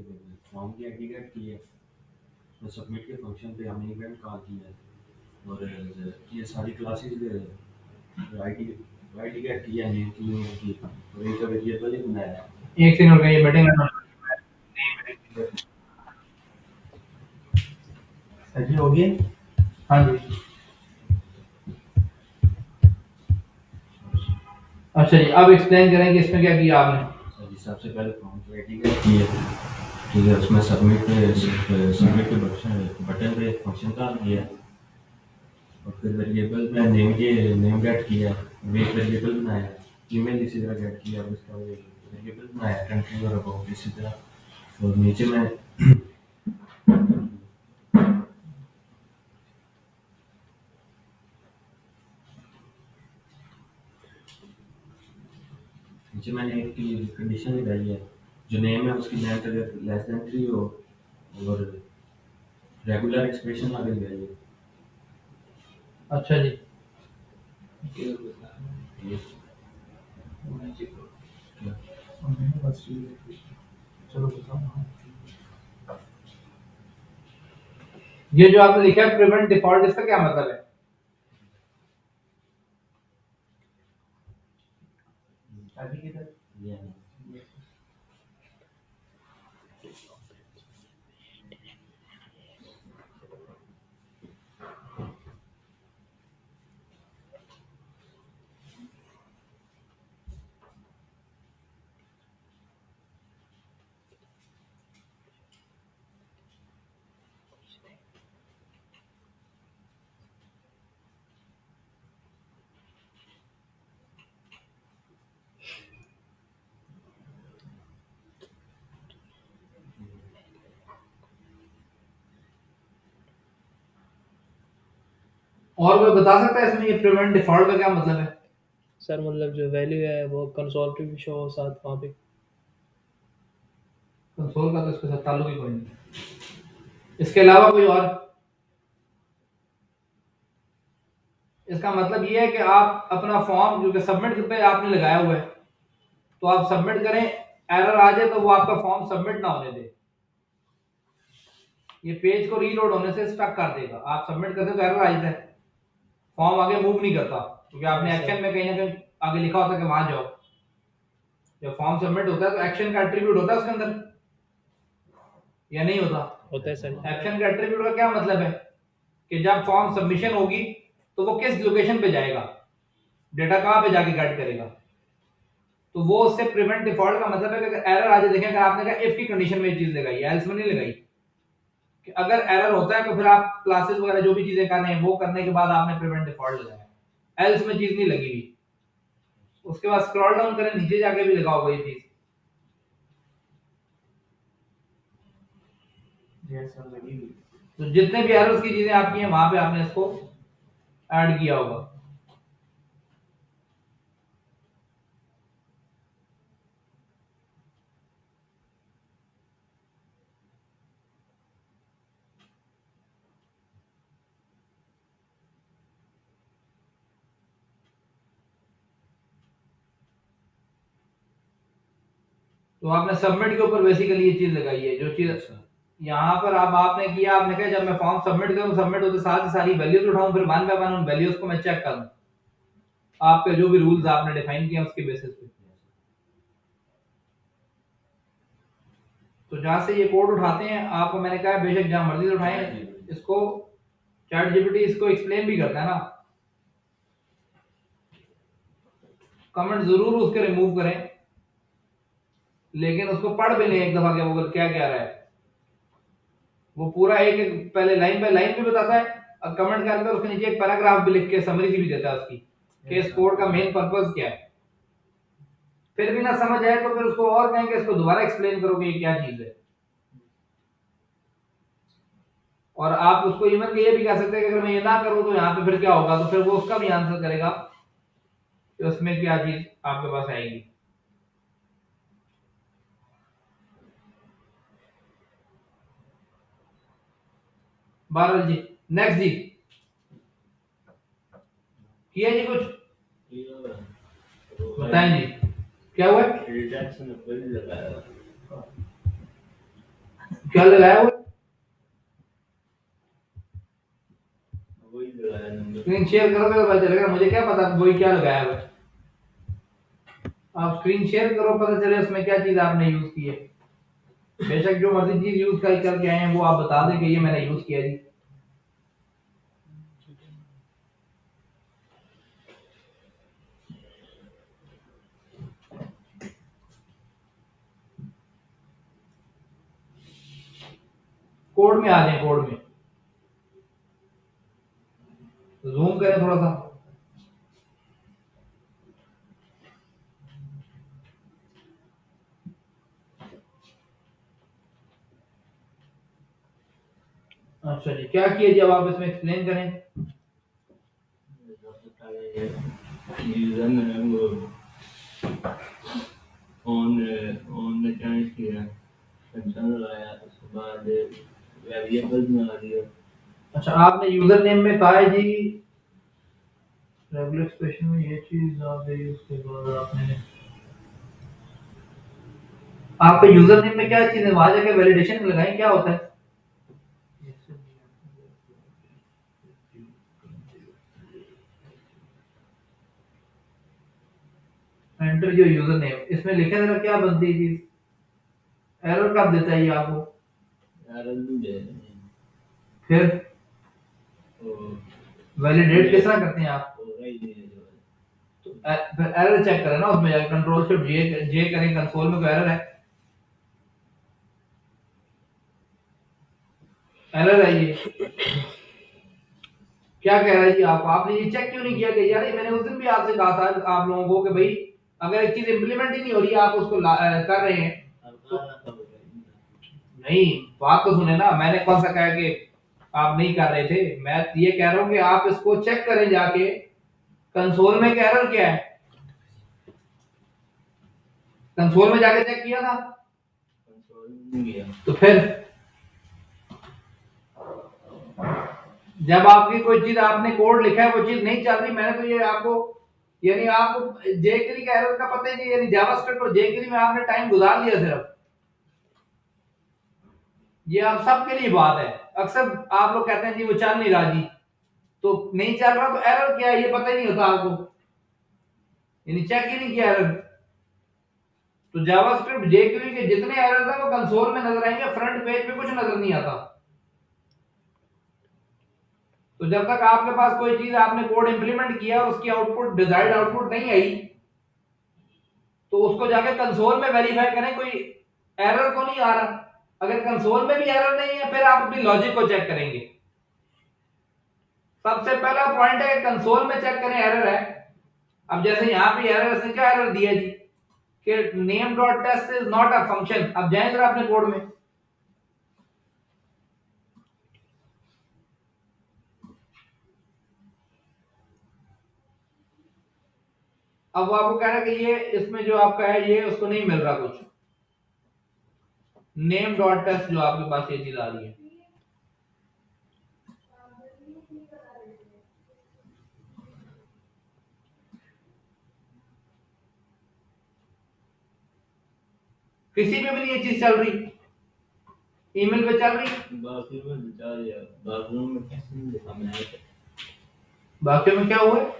फॉर्म की एडिट की है, तो सबमिट के फंक्शन पे हमने इवेंट कॉल किया है और ये सारी क्लासेस आईडी आईडी गेट किया है नेम की और एक वेरिएबल ही बनाया है। एक सेकंड रुकिए, ये बैटिंग सर जी हो गए? हाँ जी। अच्छा जी, अब एक्सप्लेन करें कि इसमें क्या किया आपने? सर जी सबसे पहले फॉर्म की एडिट की है, ठीक है, उसमें सबमिट के बटन पे फंक्शन कॉल किया है और फिर वेरिएबल में नेम गेट किया है, एक वेरिएबल बनाया है, ईमेल इसी तरह गेट किया और उसका वेरिएबल बनाया, कंट्री और अबाउट इसी तरह। और नीचे मैंने एक कंडीशन लगाई है, जो नेम है उसकी लेंथ अगर लेस देन 3 हो और रेगुलर एक्सप्रेशन आगे लगाई है। अच्छा जी, ये चलो बताओ। ये जो आपने लिखा है प्रिवेंट डिफॉल्ट, इसका क्या मतलब है? अभी किधर ये है। और कोई बता सकता है इसमें ये प्रिवेंट डिफॉल्ट का क्या मतलब है? सर मतलब जो वैल्यू है वो कंसोल पे भी शो हो साथ वहाँ पे। कंसोल का तो इसके साथ ताल्लुक ही कोई नहीं। इसके अलावा कोई और? इसका मतलब ये है कि आप अपना फॉर्म क्योंकि सबमिट पे आपने लगाया हुआ है, तो आप सबमिट करें, एरर आ जाए तो वो आपका फॉर्म सबमिट ना होने दे, ये पेज को रीलोड होने से स्टक कर देगा। आप सबमिट करते तो एरर आ जाता है, फॉर्म आगे मूव नहीं करता, क्योंकि आपने एक्शन में कहीं ना कहीं आगे लिखा होता है कि वहां जाओ। जब फॉर्म सबमिट होता है तो एक्शन का एट्रीब्यूट होता है उसके अंदर, या नहीं होता? होता है सर। एक्शन का एट्रीब्यूट का क्या मतलब है कि जब फॉर्म सबमिशन होगी तो वो किस लोकेशन पे जाएगा, डेटा कहां पे जाके गेट करेगा, तो वो उससे प्रिवेंट डिफॉल्ट का मतलब है कि अगर एरर आ जाए, देखें अगर आपने कहा इफ की कंडीशन में ये चीज लगाई है, एल्स में नहीं लगाई, कि अगर एरर होता है तो फिर आप क्लासेस वगैरह जो भी चीजें करने हैं वो करने के बाद आपने प्रिवेंट डिफॉल्ट लगाया, एल्स में चीज नहीं लगी हुई। उसके बाद स्क्रॉल डाउन करें, नीचे जाके भी लगा होगा ये चीज, तो जितने भी एरर्स की चीजें आपकी हैं वहां पे आपने इसको ऐड किया होगा। तो आपने सबमिट के ऊपर बेसिकली ये चीज लगाई है, जो चीज यहाँ पर अब आपने किया, आपने कहा जब मैं फॉर्म सबमिट करूं, सबमिट होते साथ ही सारी वैल्यूज उठाऊं, फिर वन बाय वन उन वैल्यूज को मैं चेक करूं आपके जो भी रूल्स आपने डिफाइन किए उसके बेसिस पे। तो जहां से ये कोड उठाते हैं, आपको मैंने कहा बेशक जहां मर्जी से उठाएं, इसको चैट जीपीटी इसको एक्सप्लेन भी करता है ना, कमेंट जरूर उसके रिमूव करें, लेकिन उसको पढ़ भी लें एक दफा के वो क्या कह रहा है, वो पूरा एक एक पहले लाइन बाय लाइन भी बताता है, और कमेंट करके उसके नीचे एक पैराग्राफ भी लिख के समरी भी देता है उसकी कि इस कोड का मेन पर्पस क्या है। फिर भी ना समझ आए तो फिर उसको और कहेंगे इसको दोबारा एक्सप्लेन करो कि ये क्या चीज है। और आप उसको इवन ये भी कह सकते हैं कि अगर मैं ये ना करूं तो यहाँ पे फिर क्या होगा, तो फिर वो उसका भी आंसर करेगा कि उसमें क्या चीज आपके पास आएगी। बादल जी नेक्स्ट जी किया जी कुछ बताएं जी, क्या हुआ, क्या लगाया हुआ, स्क्रीन शेयर करोगे तो पता चलेगा, मुझे क्या पता वही क्या लगाया हुआ है। आप स्क्रीन शेयर करो, पता चले उसमें क्या चीज आपने यूज की है। बेशक जो मर्जी चीज यूज करके आए हैं वो आप बता दें कि ये मैंने यूज किया जी। कोड में आ जाए, कोड में जूम करें थोड़ा सा, अच्छा जी क्या किया जी, अब आप इसमें एक्सप्लेन करें। यूजर ने वो ऑन ऑन में चेंज किया, फंक्शन लगाया, उसके बाद वेरिएबल्स बना दिया। अच्छा आपने यूजर नेम में कहा है जी रेगुलर एक्सप्रेशन में ये चीज आ गई, उसके बाद आपने आपके यूजर नेम में क्या चीज है, वहां जाके वैलिडेशन लगाएं, क्या होता है। एंटर योर यूजर नेम, इसमें लिखा जरा क्या बनती है चीज, एरर कब देता है ये आपको, एरर नहीं दे फिर तो वैलिडेट किस तरह करते हैं आप, हो रहा ही नहीं है जो तो फिर एरर चेक करें ना, उसमें जाके कंट्रोल शिफ्ट जे जे करें, कंसोल में कोई एरर है, एरर है ये, क्या कह रहा है जी आपको, आपने ये चेक क्यों नहीं किया कि यार ये मैंने उस दिन भी आपसे कहा था आप लोगों को कि भाई अगर एक चीज इंप्लीमेंट ही नहीं हो रही है आप उसको कर रहे हैं तो नहीं, बात तो सुने ना, मैंने कौन सा कहा कि आप नहीं कर रहे थे, मैं ये कह रहा हूँ कि आप इसको चेक करें जाके कंसोल में एरर क्या है, कंसोल में जाके चेक किया था? कंसोल में गया। तो फिर जब आपकी कोई चीज आपने कोड लिखा है वो चीज नहीं चल रही, मैंने तो ये आपको यानी आपको जेक्वेरी का एरर का पता ही नहीं, यानी जावास्क्रिप्ट और जेक्वेरी में आपने टाइम गुजार लिया सिर्फ। ये आप सबके लिए बात है। अक्सर आप लोग कहते हैं जी वो चल नहीं रहा जी, तो नहीं चल रहा तो एरर क्या है ये पता ही नहीं होता आपको, यानी चेक ही नहीं किया एरर। तो जावास्क्रिप्ट जेक्वेरी के जितने एरर्स हैं वो कंसोल में नजर आएंगे, फ्रंट पेज पे कुछ नजर नहीं आता। तो जब तक आपके पास कोई चीज आपने कोड इंप्लीमेंट किया और उसकी आउटपुट डिजायर्ड आउटपुट नहीं आई, तो उसको जाके कंसोल में वेरीफाई करें कोई एरर तो नहीं आ रहा। अगर कंसोल में भी एरर नहीं है फिर आप अपनी लॉजिक को चेक करेंगे। सबसे पहला पॉइंट है कंसोल में चेक करें एरर है। अब जैसे यहाँ पे एरर से क्या एरर दिया जी कि name dot test is not a function. अब जाए जरा अपने कोड में, अब वो आपको कह रहा है कि ये इसमें जो आपका है ये उसको नहीं मिल रहा कुछ, नेम डॉट टेस्ट जो आपके पास ये चीज आ रही है। किसी पे भी नहीं ये चीज चल रही, ईमेल पे चल रही, बाकी में बचा दिया, बाकी में कैसे नहीं दिखा मैच, बाकी में क्या हुआ है?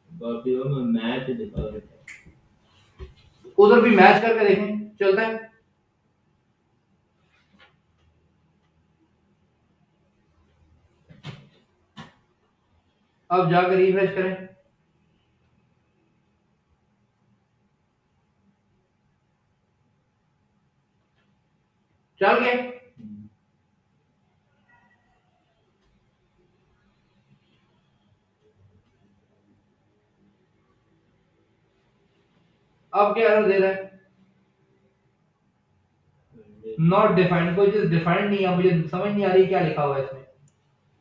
बाकी में मैच दिखा रहा था। उधर भी मैच करके देखें चलता है। अब जाकर रिफ्रेश करें, चल गया। अब क्या एरर दे रहा है? नॉट डिफाइंड, कोई चीज डिफाइंड नहीं है, मुझे समझ नहीं आ रही क्या लिखा हुआ है इसमें।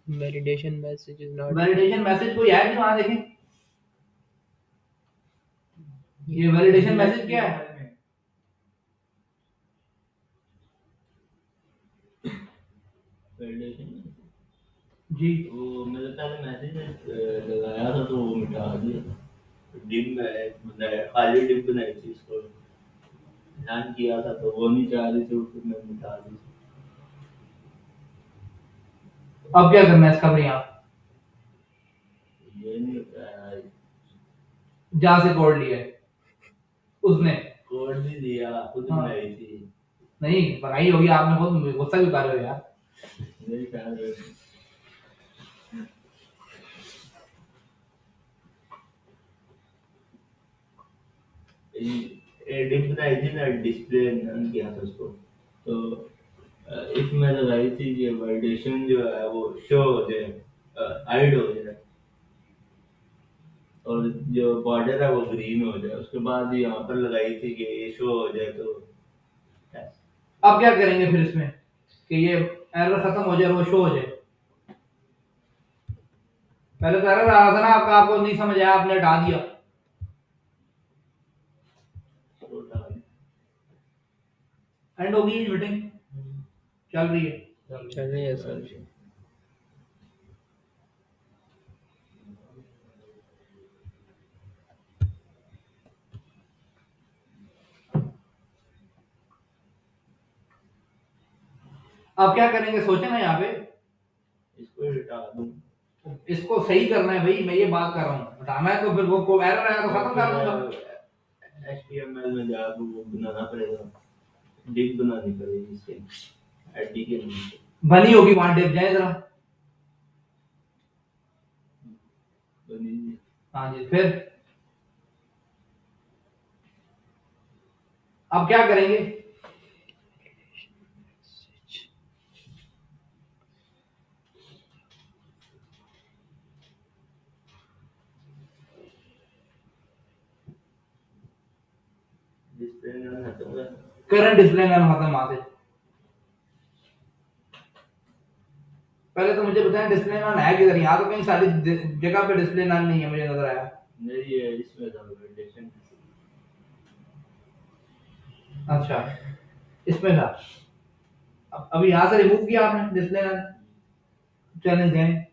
Validation message is not, validation message कोई है नहीं वहां, देखें ये वैलिडेशन मैसेज क्या है? वैलिडेशन जी वो मैंने पहले मैसेज लगाया था तो वो मिटा दिया। डिप में खाली डिप बनाई थी, इसको ध्यान किया था तो वो नहीं चाह रही थी, फिर मैं मिटा दी। अब क्या करना है इसका भाई? आप ये नहीं होता है, जहां से कोड लिया है उसने कोड भी दिया, खुद हाँ। बनाई थी। नहीं बनाई होगी आपने, बहुत गुस्सा भी कर रहे हो यार। मेरी ख्याल में डिप बनाई थी ना, डिस्प्ले नन किया था उसको, तो इसमें लगाई थी ये वैलिडेशन जो है वो शो हो जाए, हाइड हो जाए, और जो बॉर्डर है वो ग्रीन हो जाए। उसके बाद यहाँ पर लगाई थी कि ये शो हो जाए तो अब क्या करेंगे फिर इसमें कि ये एरर खत्म हो जाए और वो शो हो जाए? पहले तो एरर आ रहा था ना आपका, आपको नहीं समझ आया, आपने हटा दिया। एंड होगी ये मीटिंग, चल रही है। चल रही है सर। अब क्या करेंगे सोचे ना यहाँ पे, इसको हटा दूं, इसको सही करना है भाई, मैं ये बात कर रहा हूँ। हटाना है तो फिर वो एरर आया तो खत्म कर दूंगा। HTML में जाकर वो बनाना पड़ेगा, डिप बनानी पड़ेगी इसके आईडी के नीचे। बनी होगी वहां, डिप जाए जरा। बनी हाँ जी, फिर अब क्या करेंगे? डिस्प्ले में खत्म कर, करंट डिस्प्ले नन खत्म वहां से। पहले तो मुझे बताएं डिस्प्ले नन है किधर? यहाँ तो कहीं सारी जगह पे डिस्प्ले नन नहीं है, मुझे नजर आया। नहीं ये इसमें था वैलिडेशन। अच्छा, इसमें था। अभी यहाँ से रिमूव किया आपने डिस्प्ले का, चैलेंज दें,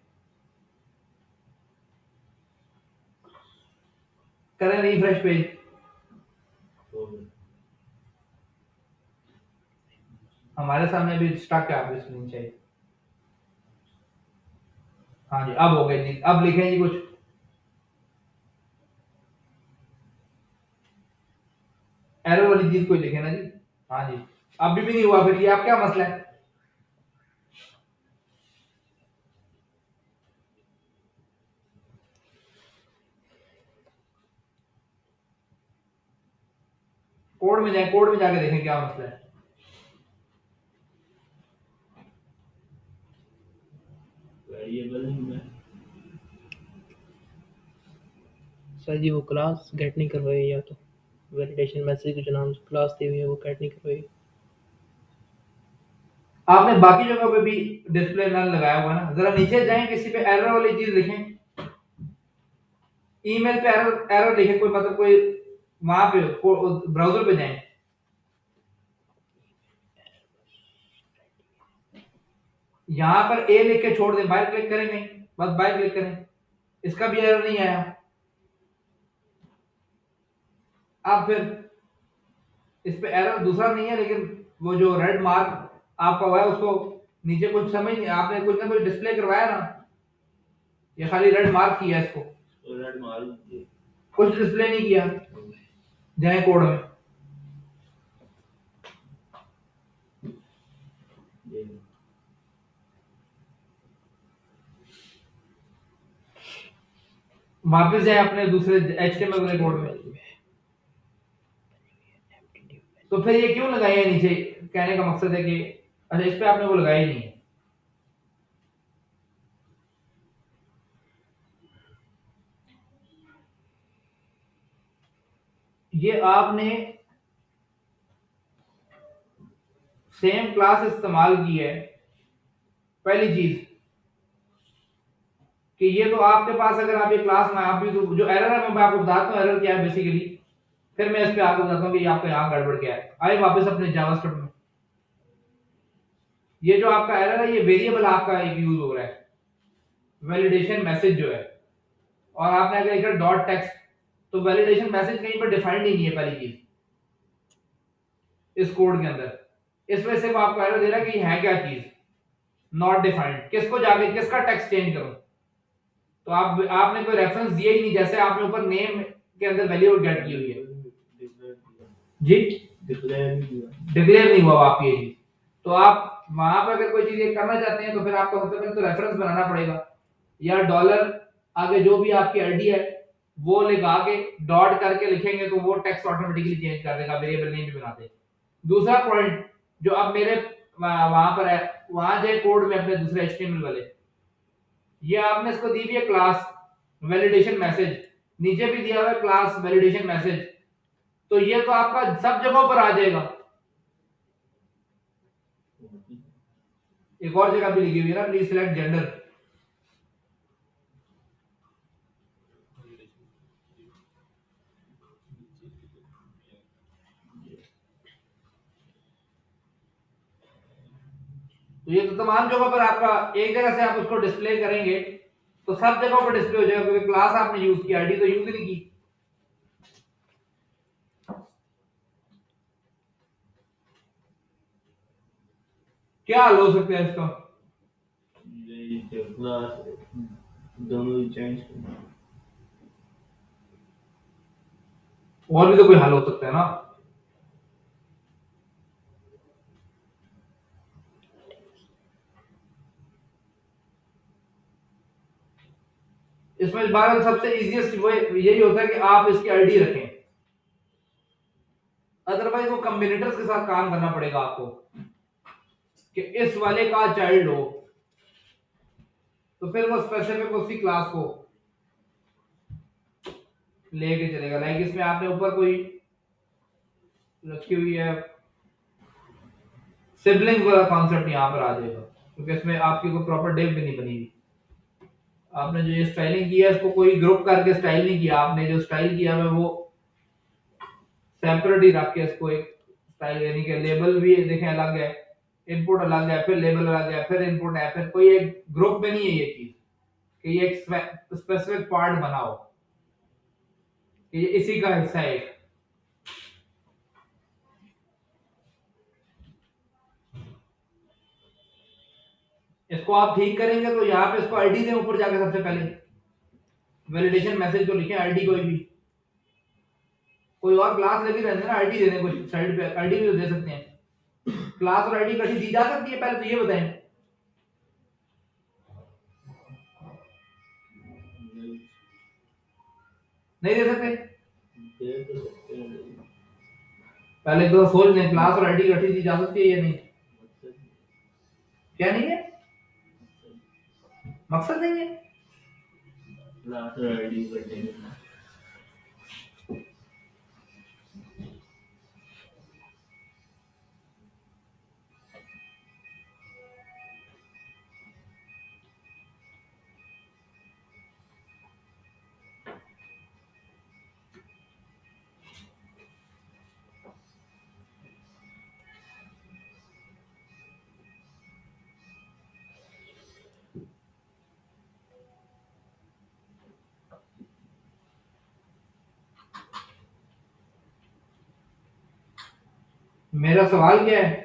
करें रिफ्रेश पेज। हमारे सामने भी स्टक है, आप स्क्रीन चाहिए। हाँ जी, अब हो गए जी, अब लिखें जी कुछ। एरर वाली चीज कोई लिखे ना जी। हाँ जी, अभी भी नहीं हुआ, फिर ये आप क्या मसला है? कोड में जाए, कोड में जाके देखें क्या मसला है। वेरिएबल में सर जी वो क्लास गेट नहीं करवाई, या तो वैलिडेशन मैसेज के जो नाम से क्लास दी हुई है वो गेट नहीं करवाई। आपने बाकी जगह पे भी डिस्प्ले नल लगाया हुआ है ना, जरा नीचे जाएं, किसी पे एरर वाली चीज लिखें, ईमेल पे एरर एरर लिखें, कोई मतलब कोई वहां पे ब्राउजर पे जाएं, यहां पर ए लिख के छोड़ दें, बाय क्लिक करें, नहीं बस बाय क्लिक करें, इसका भी एरर नहीं आया। अब फिर इस पे एरर दूसरा नहीं है, लेकिन वो जो रेड मार्क आपका हुआ है उसको नीचे कुछ समझ नहीं, आपने कुछ ना कुछ डिस्प्ले करवाया ना, ये खाली रेड मार्क किया इसको, रेड मार्क कुछ डिस्प्ले नहीं किया। जाए कोड में, वापस जाए अपने दूसरे एचटीएमएल वाले कोड में। तो फिर ये क्यों लगाई है नीचे? कहने का मकसद है कि अच्छा, इस पे आपने वो लगाई नहीं है। ये आपने सेम क्लास इस्तेमाल की है। पहली चीज कि ये तो आपके पास, अगर आप ये क्लास में आप भी जो एरर है, मैं आपको बताता हूँ एरर क्या है बेसिकली, फिर मैं इस पे आपको बताता हूँ कि आपका यहाँ गड़बड़ क्या है। आइए वापस अपने जावास्क्रिप्ट में, ये जो आपका एरर है, ये वेरिएबल आपका एक यूज हो रहा है, वैलिडेशन मैसेज जो है, और आपने अगर लिखा डॉट टेक्स्ट, तो वैलिडेशन मैसेज कहीं पर डिफाइंड ही नहीं है पहली चीज इस कोड के अंदर। इस वजह से वो आपको एरर दे रहा है कि है क्या चीज, नॉट डिफाइंड। किसको जाके किसका टेक्स्ट चेंज करूं? तो आपने कोई रेफरेंस दिया ही नहीं, जैसे आपने ऊपर नेम के अंदर वैल्यू गेट की हुई है जी, डिक्लेयर नहीं हुआ आपकी ये चीज। तो आप वहां पर अगर कोई चीज ये करना चाहते हैं, तो फिर आपको सबसे पहले तो रेफरेंस बनाना पड़ेगा, या डॉलर आगे जो भी आपकी आईडी है वो लगा के डॉट करके लिखेंगे, तो वो टेक्स्ट ऑटोमेटिकली चेंज कर देगा, वेरिएबल नेम भी बना दे। दूसरा पॉइंट जो अब मेरे वहां पर है, वहां जाए कोड में अपने दूसरे एचटीएमएल वाले, ये आपने इसको दी हुई है क्लास वैलिडेशन मैसेज, नीचे भी दिया हुआ है क्लास वैलिडेशन मैसेज, तो ये तो आपका सब जगहों पर आ जाएगा। एक और जगह भी लिखी हुई है ना, प्लीज सिलेक्ट जेंडर, तो ये तो तमाम जगहों पर आपका, एक जगह से आप उसको डिस्प्ले करेंगे तो सब जगहों पर डिस्प्ले हो जाएगा, क्योंकि क्लास आपने यूज की, आईडी तो यूज नहीं की। क्या हल हो सकता है इसका? दोनों चेंज, और भी तो कोई हल हो सकता है ना। इसमें बार सबसे इजीएस्ट वो यही होता है कि आप इसकी आईडी रखें, अदरवाइज वो कम्बिनेटर्स के साथ काम करना पड़ेगा आपको कि इस वाले का चाइल्ड हो, तो फिर वो स्पेसिफिक उसी क्लास को लेके चलेगा। लाइक इसमें आपने ऊपर कोई रखी हुई है, सिबलिंग वाला कॉन्सेप्ट यहाँ पर आ जाएगा, क्योंकि इसमें आपकी कोई प्रॉपर डिव भी नहीं बनी हुई। आपने जो ये स्टाइलिंग किया है, इसको कोई ग्रुप करके स्टाइल नहीं किया, आपने जो स्टाइल किया है वो सेपरेट ही रख के इसको एक स्टाइल, यानी कि लेबल भी देखें अलग है, इनपुट अलग है, फिर लेबल अलग है, फिर इनपुट है, फिर कोई एक ग्रुप में नहीं है ये चीज कि ये एक स्पेसिफिक पार्ट बनाओ कि ये इसी का हिस्सा है। इसको आप ठीक करेंगे तो यहाँ पे इसको आईडी दें ऊपर जाके, सबसे पहले वैलिडेशन मैसेज को लिखें आईडी, कोई और क्लास लगी रहती है ना, आईडी दे दें कुछ साइड पे, आईडी भी तो दे सकते हैं। क्लास और आईडी कभी दी जा सकती है, पहले तो ये बताएं। नहीं दे सकते? पहले तो सोच लें, क्लास और आईडी इकट्ठी दी जा सकती है या नहीं? क्या नहीं है? मकसद नहीं है। क्लास और आईडी करते मेरा सवाल क्या है?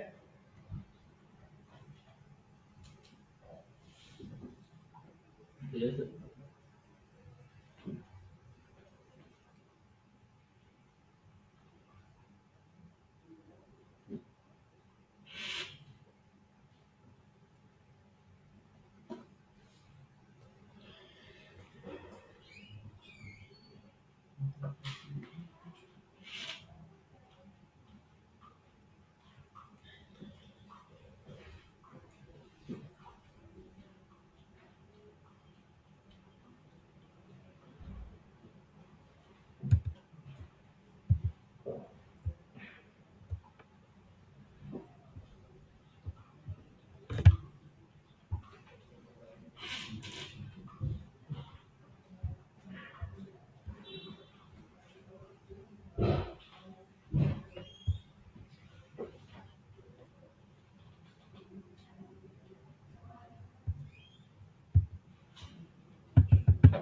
हैं।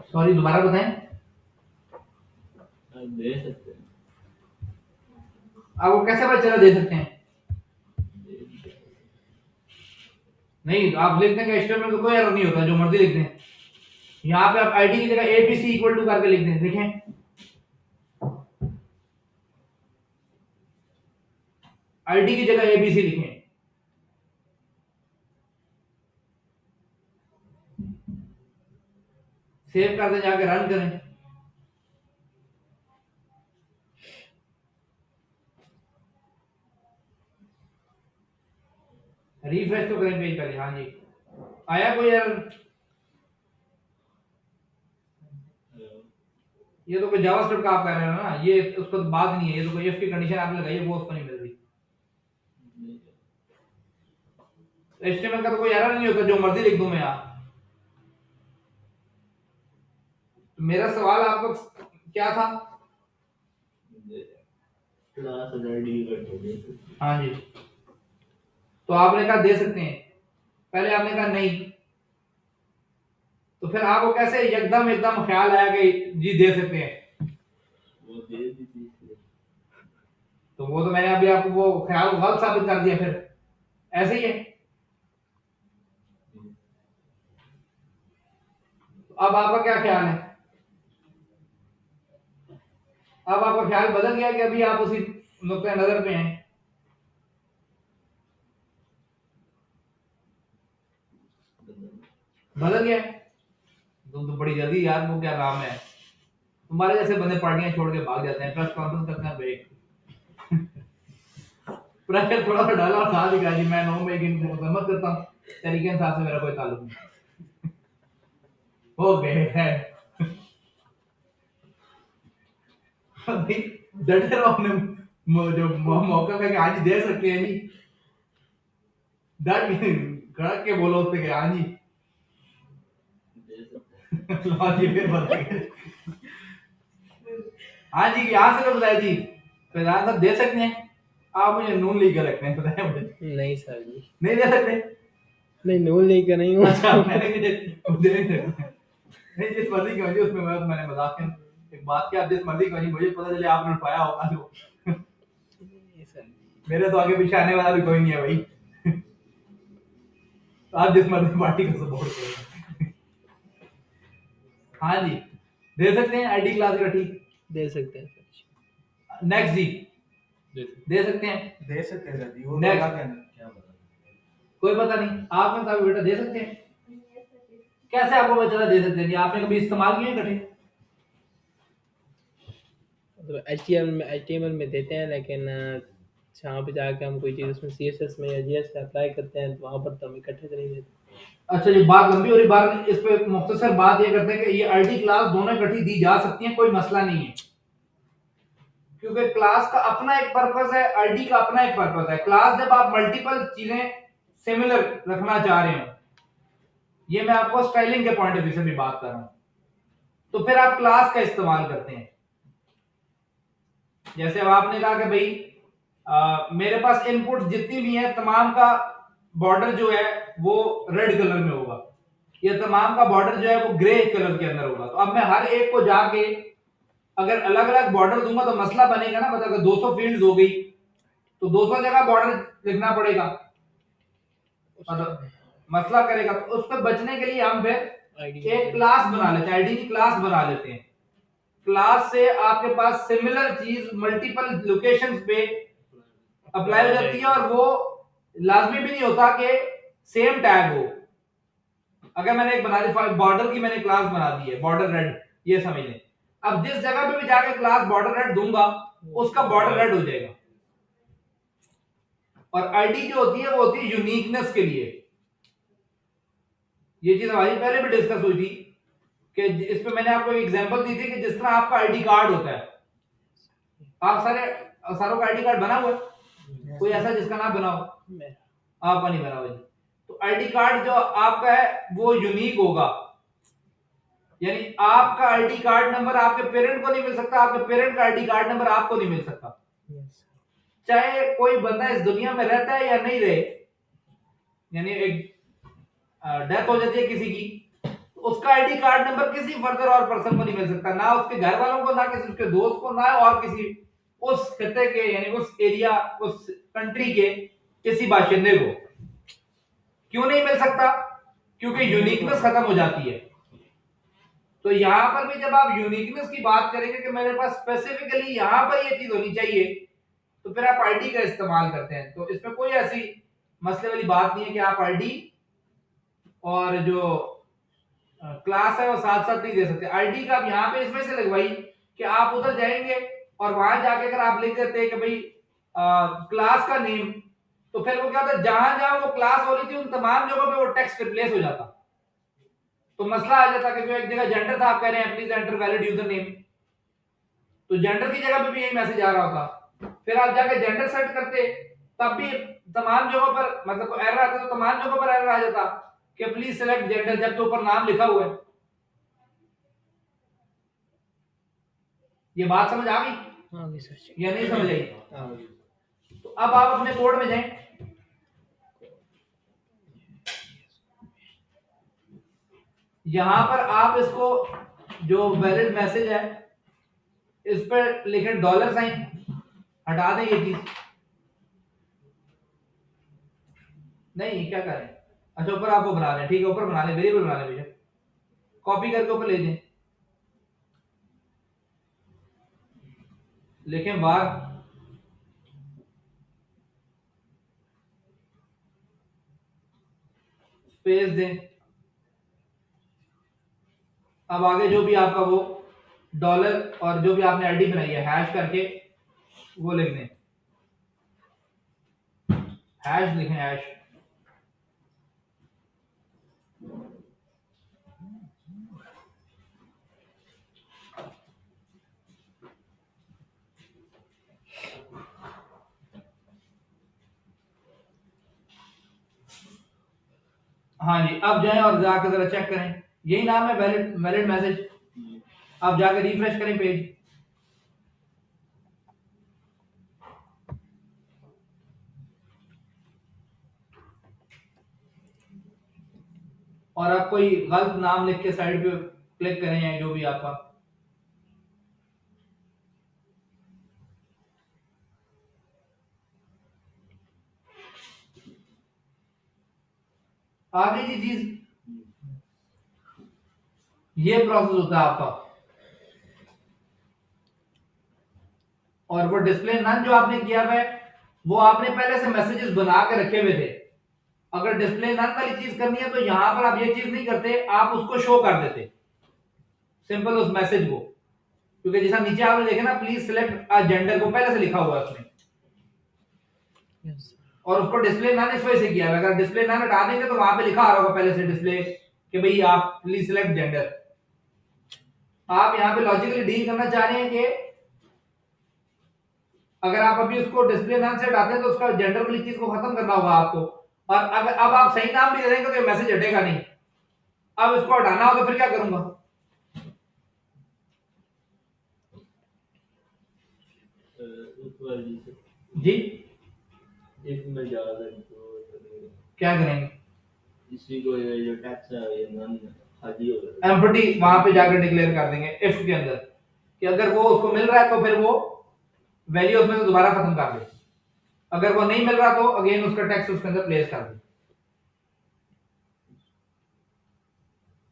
सॉरी, दोबारा बताएं। दे सकते हैं। आपको कैसे पता चला दे सकते हैं? नहीं, आप लिख देंगे HTML में तो कोई एरर नहीं होता, जो मर्जी लिख दें। यहाँ पे आप आईडी की जगह ABC इक्वल टू करके लिख दें, देखें आईडी की जगह ABC लिखें। सेव कर दें, जाके रन करें। रिफ्रेश तो करें पेज पहले। हाँ जी, आया कोई एरर? ये तो कोई जावास्क्रिप्ट का आप कह रहे हो ना, ये उसको तो बात नहीं है, ये तो कोई इफ की कंडीशन आपने लगाई है, वो उसको नहीं मिल रही। HTML का तो कोई एरर नहीं होता, जो मर्जी लिख दूं मैं यहाँ। तो मेरा सवाल आपको क्या था? क्लास और आईडी करते दे सकते हैं। हाँ जी, तो आपने कहा दे सकते हैं, पहले आपने कहा नहीं, तो फिर आपको कैसे एकदम एकदम ख्याल आया कि जी दे सकते हैं? वो दे दी थी इसलिए। तो वो तो मैंने अभी आपको वो ख्याल गलत साबित कर दिया, फिर ऐसे ही है। तो अब आपका क्या ख्याल है? अब आपका ख्याल बदल गया कि अभी आप उसी नुक्ते नजर पे हैं? बदल गया? तुम तो बड़ी जल्दी यार, वो क्या नाम है, तुम्हारे जैसे बंदे पार्टियां छोड़ के भाग जाते हैं, प्रेस कॉन्फ्रेंस करते हैं ब्रेक। प्रेशर थोड़ा सा डाला और साथ ही कहा जी मैं 9 मई की मजम्मत करता हूँ, तरीके साथ से मेरा कोई ताल्लुक नहीं। हो गए है। डटे रहो अपने जो मौका का कि आज दे सकते हैं जी, डट कड़क के बोलो उससे कि हाँ जी दे सकते हैं। लो जी, फिर बताइए। हाँ जी, यहाँ से तो बताया जी, प्रधान साहब दे सकते हैं। आप मुझे नून लीग का लगते हैं, बताएं मुझे। नहीं सर जी, नहीं दे सकते? नहीं नून लीग का नहीं हूँ। अच्छा, मैंने मुझे नहीं दे सकते। नहीं, जिस मर्जी की वजह उसमें मैंने मजाक में एक बात की, आप जिस मर्जी की वजह मुझे पता चले आपने उठाया होगा तो नहीं सर जी, मेरे तो आगे पीछे आने वाला भी कोई नहीं है भाई। तो आप जिस मर्जी पार्टी को सपोर्ट करो। हाँ जी, दे सकते हैं आईडी क्लास का, ठीक। दे सकते हैं सर। नेक्स्ट जी, दे सकते हैं। दे सकते हैं सर जी, वो तो नेक्स्ट, अल्लाह के अंदर क्या पता। कोई पता नहीं, आपने साहब बेटा दे सकते हैं। कैसे आपको पता चला दे सकते हैं जी? आपने कभी इस्तेमाल किए हैं कठे? मतलब HTML में देते हैं, लेकिन जहाँ पे जाके हम कोई चीज़ उसमें CSS में या JS में अप्लाई करते हैं तो वहाँ पर तो हम इकट्ठे तो नहीं देते। अच्छा जी, बात लंबी हो रही, बात इस पे मुख्तसर बात ये करते हैं कि ये आईडी क्लास दोनों इकट्ठी दी जा सकती हैं, कोई मसला नहीं है। क्योंकि क्लास का अपना एक पर्पस है, आईडी का अपना एक पर्पस है। क्लास जब आप मल्टीपल चीजें सिमिलर रखना चाह रहे हो, ये मैं आपको स्टाइलिंग के पॉइंट ऑफ व्यू से भी बात कर रहा हूं, तो फिर आप क्लास का इस्तेमाल करते हैं। जैसे अब आपने कहा कि भाई मेरे पास इनपुट जितनी भी है तमाम का बॉर्डर जो है वो रेड कलर में होगा, या तमाम का बॉर्डर जो है वो ग्रे कलर के अंदर होगा। तो अब मैं हर एक को जाके अगर अलग अलग बॉर्डर दूंगा तो मसला बनेगा ना, मतलब अगर 200 फील्ड हो गई तो 200 जगह बॉर्डर लिखना पड़ेगा, मतलब मसला करेगा। तो उससे बचने के लिए हम फिर एक क्लास बना लेते हैं, आईडी की क्लास बना लेते हैं। क्लास से आपके पास सिमिलर चीज मल्टीपल लोकेशंस पे अप्लाई हो जाती है, और वो लाजमी भी नहीं होता कि सेम टैग हो। अगर मैंने एक बना दी बॉर्डर की, मैंने क्लास बना दी है बॉर्डर रेड, ये समझ लें। अब जिस जगह पे भी जाके क्लास बॉर्डर रेड दूंगा उसका बॉर्डर रेड हो जाएगा। और आईडी जो होती है वो होती है यूनिकनेस के लिए। ये चीज हमारी पहले भी डिस्कस हुई थी कि इस पे मैंने आपको एक एग्जांपल दी थी कि जिस तरह आपका आईडी कार्ड होता है, आप सारों का आईडी कार्ड बना हुआ है? कोई ऐसा जिसका नाम बना हो? आपका नहीं बना हुआ जी। तो आईडी कार्ड जो आपका है वो यूनिक होगा, यानी आपका आईडी कार्ड नंबर आपके पेरेंट को नहीं मिल सकता, आपके पेरेंट का आईडी कार्ड नंबर आपको नहीं मिल सकता। चाहे कोई बंदा इस दुनिया में रहता है या नहीं रहे, यानी एक डेथ हो जाती है किसी की, तो उसका आईडी कार्ड नंबर किसी फर्दर और पर्सन को नहीं मिल सकता, ना उसके घर वालों को, ना किसी उसके दोस्त को, ना और किसी उस खत्ते के यानी उस एरिया उस कंट्री के किसी बाशिंदे को। क्यों नहीं मिल सकता? क्योंकि यूनिकनेस खत्म हो जाती है। तो यहां पर भी जब आप यूनिकनेस की बात करेंगे कि मेरे पास स्पेसिफिकली यहां पर ये चीज होनी चाहिए, तो फिर आप आईडी का इस्तेमाल करते हैं। तो इसमें कोई ऐसी मसले वाली बात नहीं है कि आप आईडी और जो क्लास है वो साथ साथ नहीं दे सकते। आईडी का आप यहाँ पे इसमें से लगवाई कि आप उधर जाएंगे और वहां जाके अगर आप लिख देते हैं कि भाई क्लास का नेम, तो फिर वो क्या होता है, जहां जहां वो क्लास हो रही थी उन तमाम जगहों पे वो टेक्स्ट रिप्लेस हो जाता। तो मसला आ जाता कि जो एक जगह जेंडर था, आप कह रहे हैं please enter valid user name, तो जेंडर की जगह पे भी यही मैसेज आ रहा होता। फिर आप जाके जेंडर सेट करते, तब भी तमाम जगहों पर मतलब एरर आता, तो तमाम जगहों पर एरर आ जाता कि प्लीज सिलेक्ट जेंडर, जब तो ऊपर नाम लिखा हुआ है। ये बात समझ आ गई या नहीं समझ आई? तो अब आप अपने कोड में जाएं, यहां पर आप इसको जो वैलिड मैसेज है इस पर लिखें $, हटा दें ये चीज। नहीं, क्या करें? अच्छा, ऊपर आपको बना लें, ठीक है, ऊपर बना लें, वेरिएबल बना लें भैया, कॉपी करके ऊपर ले दें, लिखें बार स्पेस दें। अब आगे जो भी आपका वो डॉलर और जो भी आपने आईडी बनाई है हैश करके वो लिख दें, हैश लिखें, हैश। हाँ जी, अब जाएं और जाकर जरा चेक करें, यही नाम है वैलिड वैलिड मैसेज। अब जाकर रिफ्रेश करें पेज, और आप कोई गलत नाम लिख के साइड पे क्लिक करें या जो भी आपका आगे की चीज, ये प्रोसेस होता है आपका। और वो डिस्प्ले नन जो आपने किया हुआ है, वो आपने पहले से मैसेजेस बना के रखे हुए थे। अगर डिस्प्ले नन वाली चीज करनी है तो यहां पर आप ये चीज नहीं करते, आप उसको शो कर देते सिंपल उस मैसेज को। क्योंकि जैसा नीचे आपने देखे ना, प्लीज सिलेक्ट जेंडर को पहले से लिखा हुआ है उसमें, और उसको डिस्प्ले नन इस वजह से किया है। अगर डिस्प्ले नन हटा देंगे तो वहां पे लिखा आ रहा होगा पहले से डिस्प्ले कि भाई आप प्लीज सिलेक्ट जेंडर। आप यहाँ पे लॉजिकली डील करना चाह रहे हैं कि अगर आप अभी उसको डिस्प्ले नाम से हटाते हैं तो उसका जेंडर वाली चीज को खत्म करना होगा आपको। और अगर अब आप सही नाम भी दे देंगे तो ये मैसेज हटेगा नहीं। अब इसको हटाना हो तो फिर क्या करूंगा? जी एक में जा रहा है तो क्या करेंगे? इसी को ये टैक्स है ये नन खाली हो रहा एम्प्टी वहां पे जाकर डिक्लेयर कर देंगे इफ के अंदर कि अगर वो उसको मिल रहा है तो फिर वो वैल्यू उसमें से दोबारा खत्म कर दे। अगर वो नहीं मिल रहा तो अगेन उसका टैक्स उसके अंदर प्लेस कर दे।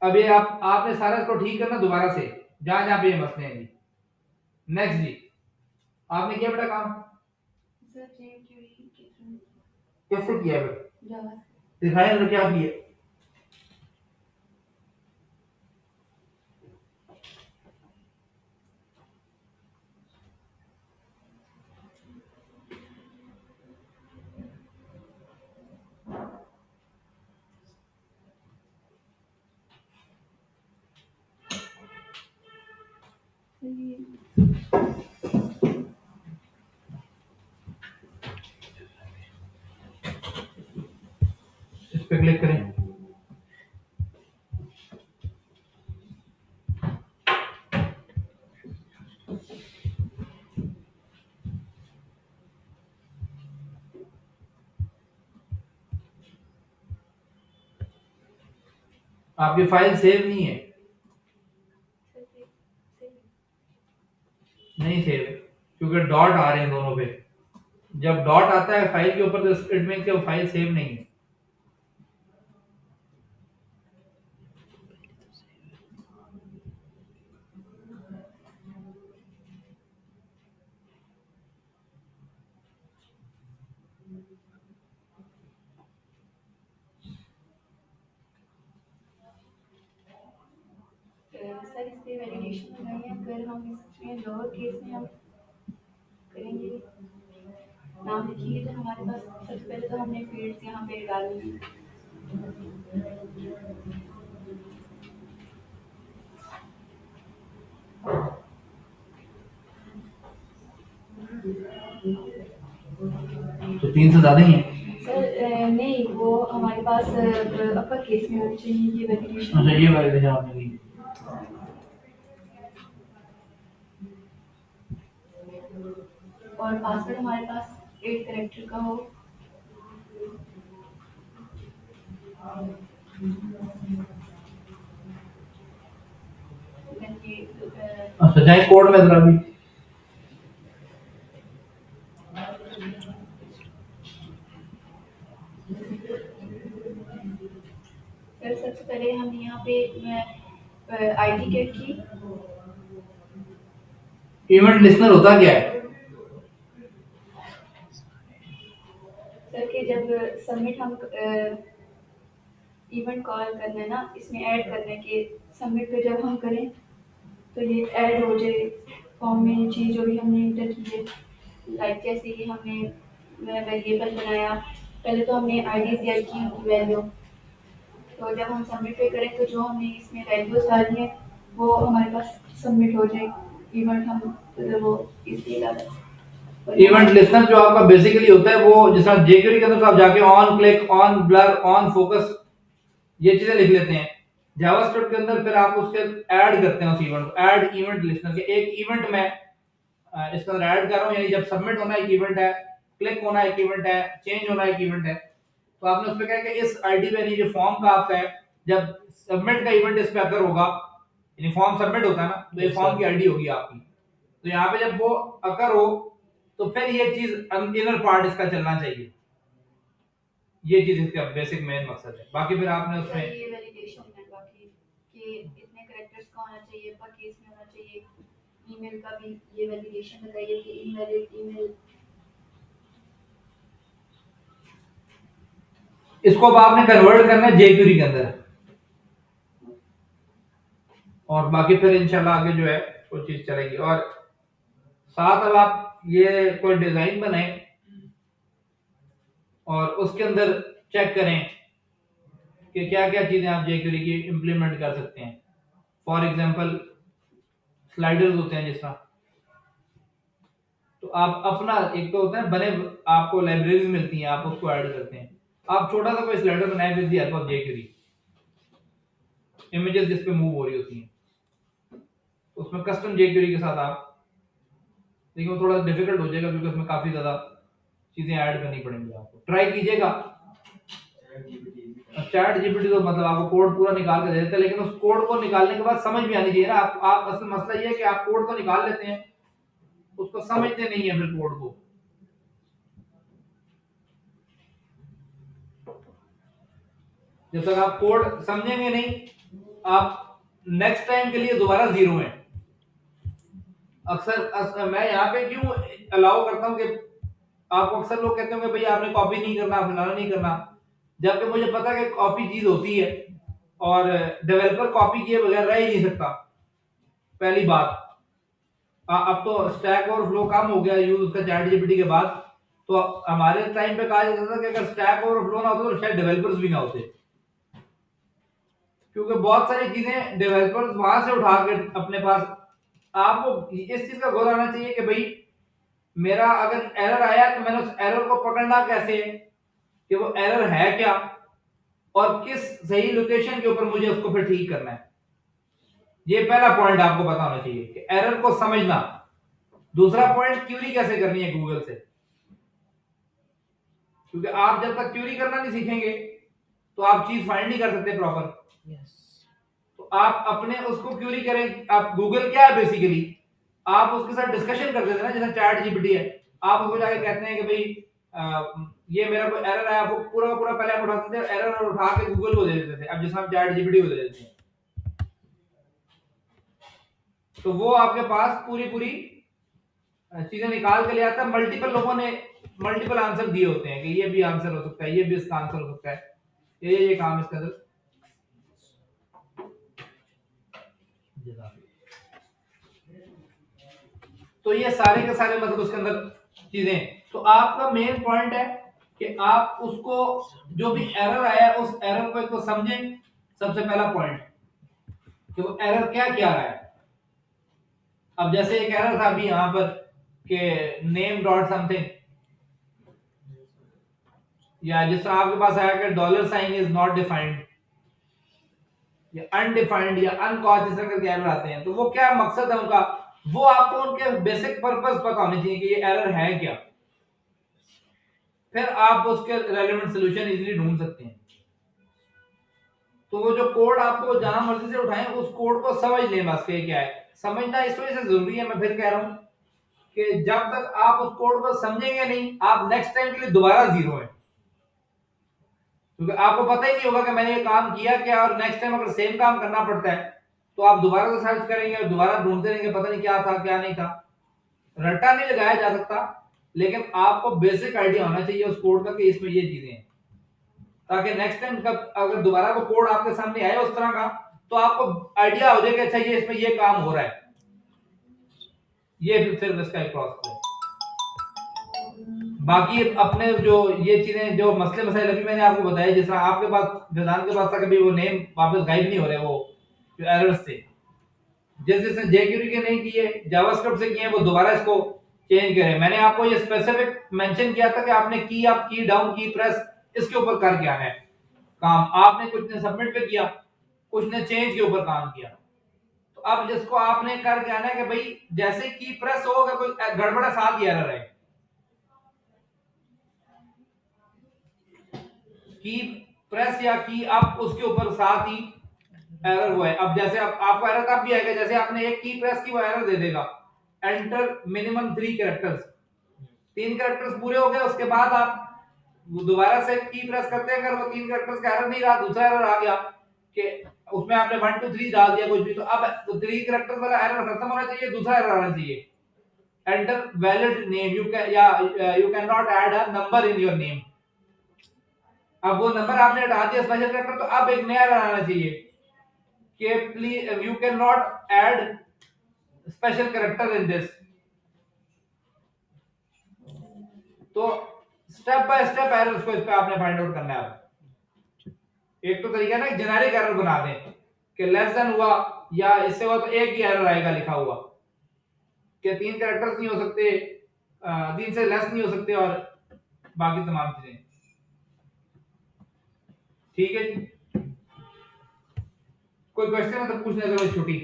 अब ये आपने सारा इसको ठीक करना दोबारा से, जहां जहां पे ये मसले हैं जी। नेक्स्ट जी, आपने किया बेटा काम? सर jQuery के थ्रू कैसे किया बेटा? जावा दिखाएं तो क्या किया? सर ये इस पे क्लिक करें। आपकी फाइल सेव नहीं है? सर से नहीं सेव, क्योंकि डॉट आ रहे हैं दोनों पे। जब डॉट आता है फाइल के ऊपर तो इट मींस कि वो फाइल सेव नहीं है। सर इस पे वैलिडेशन लगाइए। अगर हम इसमें लोअर केस में हम करेंगे, नाम लिखेंगे, तो हमारे पास सबसे पहले तो हमने फील्ड्स यहाँ पे डालनी है। तो 3 से ज्यादा ही है। सर नहीं, वो हमारे पास अपर केस में होनी चाहिए ये वैलिडेशन। अच्छा ये वैलिडेशन आपने की। और पासवर्ड हमारे पास 8 कैरेक्टर का हो। Then ये अच्छा जाए कोड में जरा भी। सर सबसे पहले हम यहाँ पे आईडी गेट की इवेंट लिस्नर होता क्या है? सर के जब सबमिट हम इवेंट कॉल करना है ना, इसमें ऐड करने के सबमिट पे जब हम करें तो ये ऐड हो जाए फॉर्म में चीज़ जो भी हमने इंटर की है। लाइक जैसे कि हमने वेरिएबल बनाया, पहले तो हमने आईडी दिया की उनकी वैल्यू, तो जब हम सबमिट पे करें तो जो हमने इसमें वैल्यूज डाली है वो हमारे पास सबमिट हो जाए इवेंट। हम तो वो इसलिए डाला। इवेंट लिस्नर जो आपका बेसिकली होता है वो जैसा jQuery के अंदर तो आप जाके on click, on blur, on focus ये चीजें लिख लेते हैं। जावास्क्रिप्ट के अंदर फिर आप उसके ऐड करते हैं उस इवेंट को। ऐड इवेंट लिस्नर के एक इवेंट में इसके अंदर ऐड कर रहा हूं, यानी जब सबमिट होना एक इवेंट है, क्लिक होना एक इवेंट है, चेंज होना एक इवेंट है। तो आपने उस पे कहा कि इस आईडी पे नहीं जो फॉर्म का आपका है जब सबमिट का इवेंट इस पे अगर होगा, यानी फॉर्म सबमिट होता है ना, तो ये Yes, फॉर्म sir. की आईडी होगी आपकी। तो यहाँ पे जब वो अगर हो तो फिर ये चीज इनर पार्ट इसका चलना चाहिए। ये चीज इसका बेसिक मेन मकसद है। बाकी फिर आपने सर उसमें ये वैलिडेशन है बाकी कि इतने कैरेक्टर्स का होना चाहिए, पर केस में होना चाहिए। ईमेल का भी ये वैलिडेशन बताइए कि इनवैलिड ईमेल। इसको अब आपने कन्वर्ट करना है जेक्यूरी के अंदर, और बाकी फिर इंशाल्लाह आगे जो है वो चीज चलेगी। और साथ अब आप ये कोई डिजाइन बनाएं और उसके अंदर चेक करें कि क्या क्या चीजें आप जेक्यूरी की इंप्लीमेंट कर सकते हैं। फॉर एग्जांपल स्लाइडर्स होते हैं जिस तरह, तो आप अपना एक तो होता है बने, आपको लाइब्रेरीज मिलती हैं, आप उसको ऐड करते हैं। आप छोटा सा कोई स्लाइडर बनाए with the help of jQuery, images जिस पे मूव हो रही होती हैं, उसमें कस्टम जेक्यूरी के साथ आप, लेकिन वो थोड़ा डिफिकल्ट हो जाएगा क्योंकि उसमें काफी ज्यादा चीजें ऐड करनी पड़ेंगी। आपको ट्राई कीजिएगा। चैट जीपीटी तो मतलब आपको कोड पूरा निकाल के दे देता है, लेकिन उस कोड को निकालने के बाद समझ भी आनी चाहिए ना। आप असल मसला ये है कि आप कोड तो निकाल लेते हैं, उसको समझते नहीं है फिर कोड को। जब तक आप कोड समझेंगे नहीं, आप नेक्स्ट टाइम के लिए दोबारा जीरो हैं। मैं यहाँ पे क्यों अलाउ करता हूँ कि आपको अक्सर लोग कहते होंगे भाई आपने कॉपी नहीं करना, फलाना नहीं करना, जबकि मुझे पता है कि कॉपी चीज होती है और डेवलपर कॉपी किए बगैर रह ही नहीं सकता। पहली बात, अब तो स्टैक ओवरफ्लो कम हो गया यूज उसका चैट जीपीटी के बाद। तो हमारे टाइम पे कहा जाता था कि अगर स्टैक ओवरफ्लो ना होता तो शायद डेवलपर्स भी ना होते, क्योंकि बहुत सारी चीजें डेवलपर्स वहां से उठा के अपने पास। आपको इस चीज का गोल आना चाहिए कि भाई मेरा अगर एरर आया तो मैंने उस एरर को पकड़ना कैसे है, कि वो एरर है क्या और किस सही लोकेशन के ऊपर मुझे उसको फिर ठीक करना है। ये पहला पॉइंट आपको पता होना चाहिए कि एरर को समझना। दूसरा पॉइंट, क्यूरी कैसे करनी है गूगल से, क्योंकि आप जब तक क्यूरी करना नहीं सीखेंगे तो आप चीज फाइंड नहीं कर सकते प्रॉपर। Yes. तो आप अपने उसको क्यूरी करें। आप गूगल क्या है बेसिकली, आप उसके साथ डिस्कशन कर देते हैं ना, जैसे चैट जीपीटी है। आप उसको जाके कहते हैं कि भाई ये मेरा कोई एरर है, आपको पूरा का पूरा पहले आप उठाते थे एरर और उठा के गूगल को दे देते थे। अब जैसे हम चैट जीपीटी को दे देते हैं, तो वो आपके पास पूरी पूरी चीजें निकाल के ले आता है। मल्टीपल लोगों ने मल्टीपल आंसर दिए होते हैं कि ये भी आंसर हो सकता है, ये भी इसका आंसर हो सकता है, ये काम इसके अंदर। तो ये सारे के सारे मतलब उसके अंदर चीजें। तो आपका मेन पॉइंट है कि आप उसको जो भी एरर आया उस एरर को एक तो समझें। सबसे पहला पॉइंट कि वो एरर क्या क्या रहा है। अब जैसे एक एरर था अभी यहाँ पर कि नेम डॉट समथिंग, या जिस तरह आपके पास आया कि dollar sign is not defined या अनडिफाइंड या अनकॉज, इस तरह के एरर आते हैं। तो वो क्या मकसद है उनका, वो आपको उनके बेसिक पर्पस पता होने चाहिए कि ये एरर है क्या। फिर आप उसके रेलेवेंट सॉल्यूशन इजीली ढूंढ सकते हैं। तो वो जो कोड आपको जहां मर्जी से उठाएं, उस कोड को समझ लें बस कि क्या है। समझना इस वजह से जरूरी है, मैं फिर कह रहा हूं कि जब तक आप उस कोड को समझेंगे नहीं, आप नेक्स्ट टाइम के लिए दोबारा जीरो हैं। क्योंकि आपको पता ही नहीं होगा कि मैंने ये काम किया क्या, और नेक्स्ट टाइम अगर सेम काम करना पड़ता है तो आप दोबारा से सर्च करेंगे और दोबारा ढूंढते रहेंगे, पता नहीं क्या था क्या नहीं था। रट्टा नहीं लगाया जा सकता, लेकिन आपको बेसिक आइडिया होना चाहिए उस कोड का कि इसमें ये चीजें हैं, ताकि नेक्स्ट टाइम कब अगर दोबारा वो कोड आपके सामने आए उस तरह का, तो आपको आइडिया हो जाएगा अच्छा ये इसमें ये काम हो रहा है। ये फिर इसका एक प्रोसेस है। बाकी अपने जो ये चीजें जो मसले मसाइल अभी मैंने आपको बताया, जिस तरह आपके पास वेदांत के पास था कभी वो नेम वापस गायब नहीं हो रहे, वो जो एरर्स थे, जिस जिसने जेक्यूरी के नहीं किए, जावास्क्रिप्ट से किए, वो दोबारा इसको चेंज करें। मैंने आपको ये स्पेसिफिक मेंशन किया था कि आपने की अप की डाउन की प्रेस इसके ऊपर कर क्या है काम। आपने कुछ ने सबमिट पे किया, कुछ ने चेंज के ऊपर काम किया। तो अब जिसको आपने कर क्या है कि भाई जैसे की प्रेस हो, अगर कोई गड़बड़ साथ ही एरर है की, प्रेस या की अब उसके ऊपर साथ ही एरर हुआ है। अब जैसे आपको एरर कब भी आएगा, जैसे आपने एक की प्रेस की वो एरर दे देगा, एंटर मिनिमम 3 कैरेक्टर्स, 3 कैरेक्टर्स पूरे हो गए, उसके बाद आप दोबारा से की प्रेस करते हैं, अगर वो 3 कैरेक्टर्स का एरर नहीं रहा, दूसरा एरर आ गया कि उसमें आपने 1 2 3 डाल दिया कुछ भी, तो अब तो 3 कैरेक्टर्स वाला एरर खत्म होना चाहिए, दूसरा एरर आना चाहिए, enter valid name, you can या you can not add a number in your name. अब वो नंबर आपने हटा दिया स्पेशल कैरेक्टर, तो अब एक नया एरर आना चाहिए कि please you can not add special character in this. तो स्टेप बाय स्टेप एरर्स को इस पे आपने फाइंड आउट करना है। एक तो तरीका ना जेनेरिक एरर बना दें कि लेस देन हुआ या इससे हुआ तो एक ही एरर आएगा लिखा हुआ कि 3 कैरेक्टर्स नहीं हो सकते, 3 से लेस नहीं हो सकते और बाकी तमाम चीजें। ठीक है जी, कोई क्वेश्चन है तो पूछने जरूर छोटी।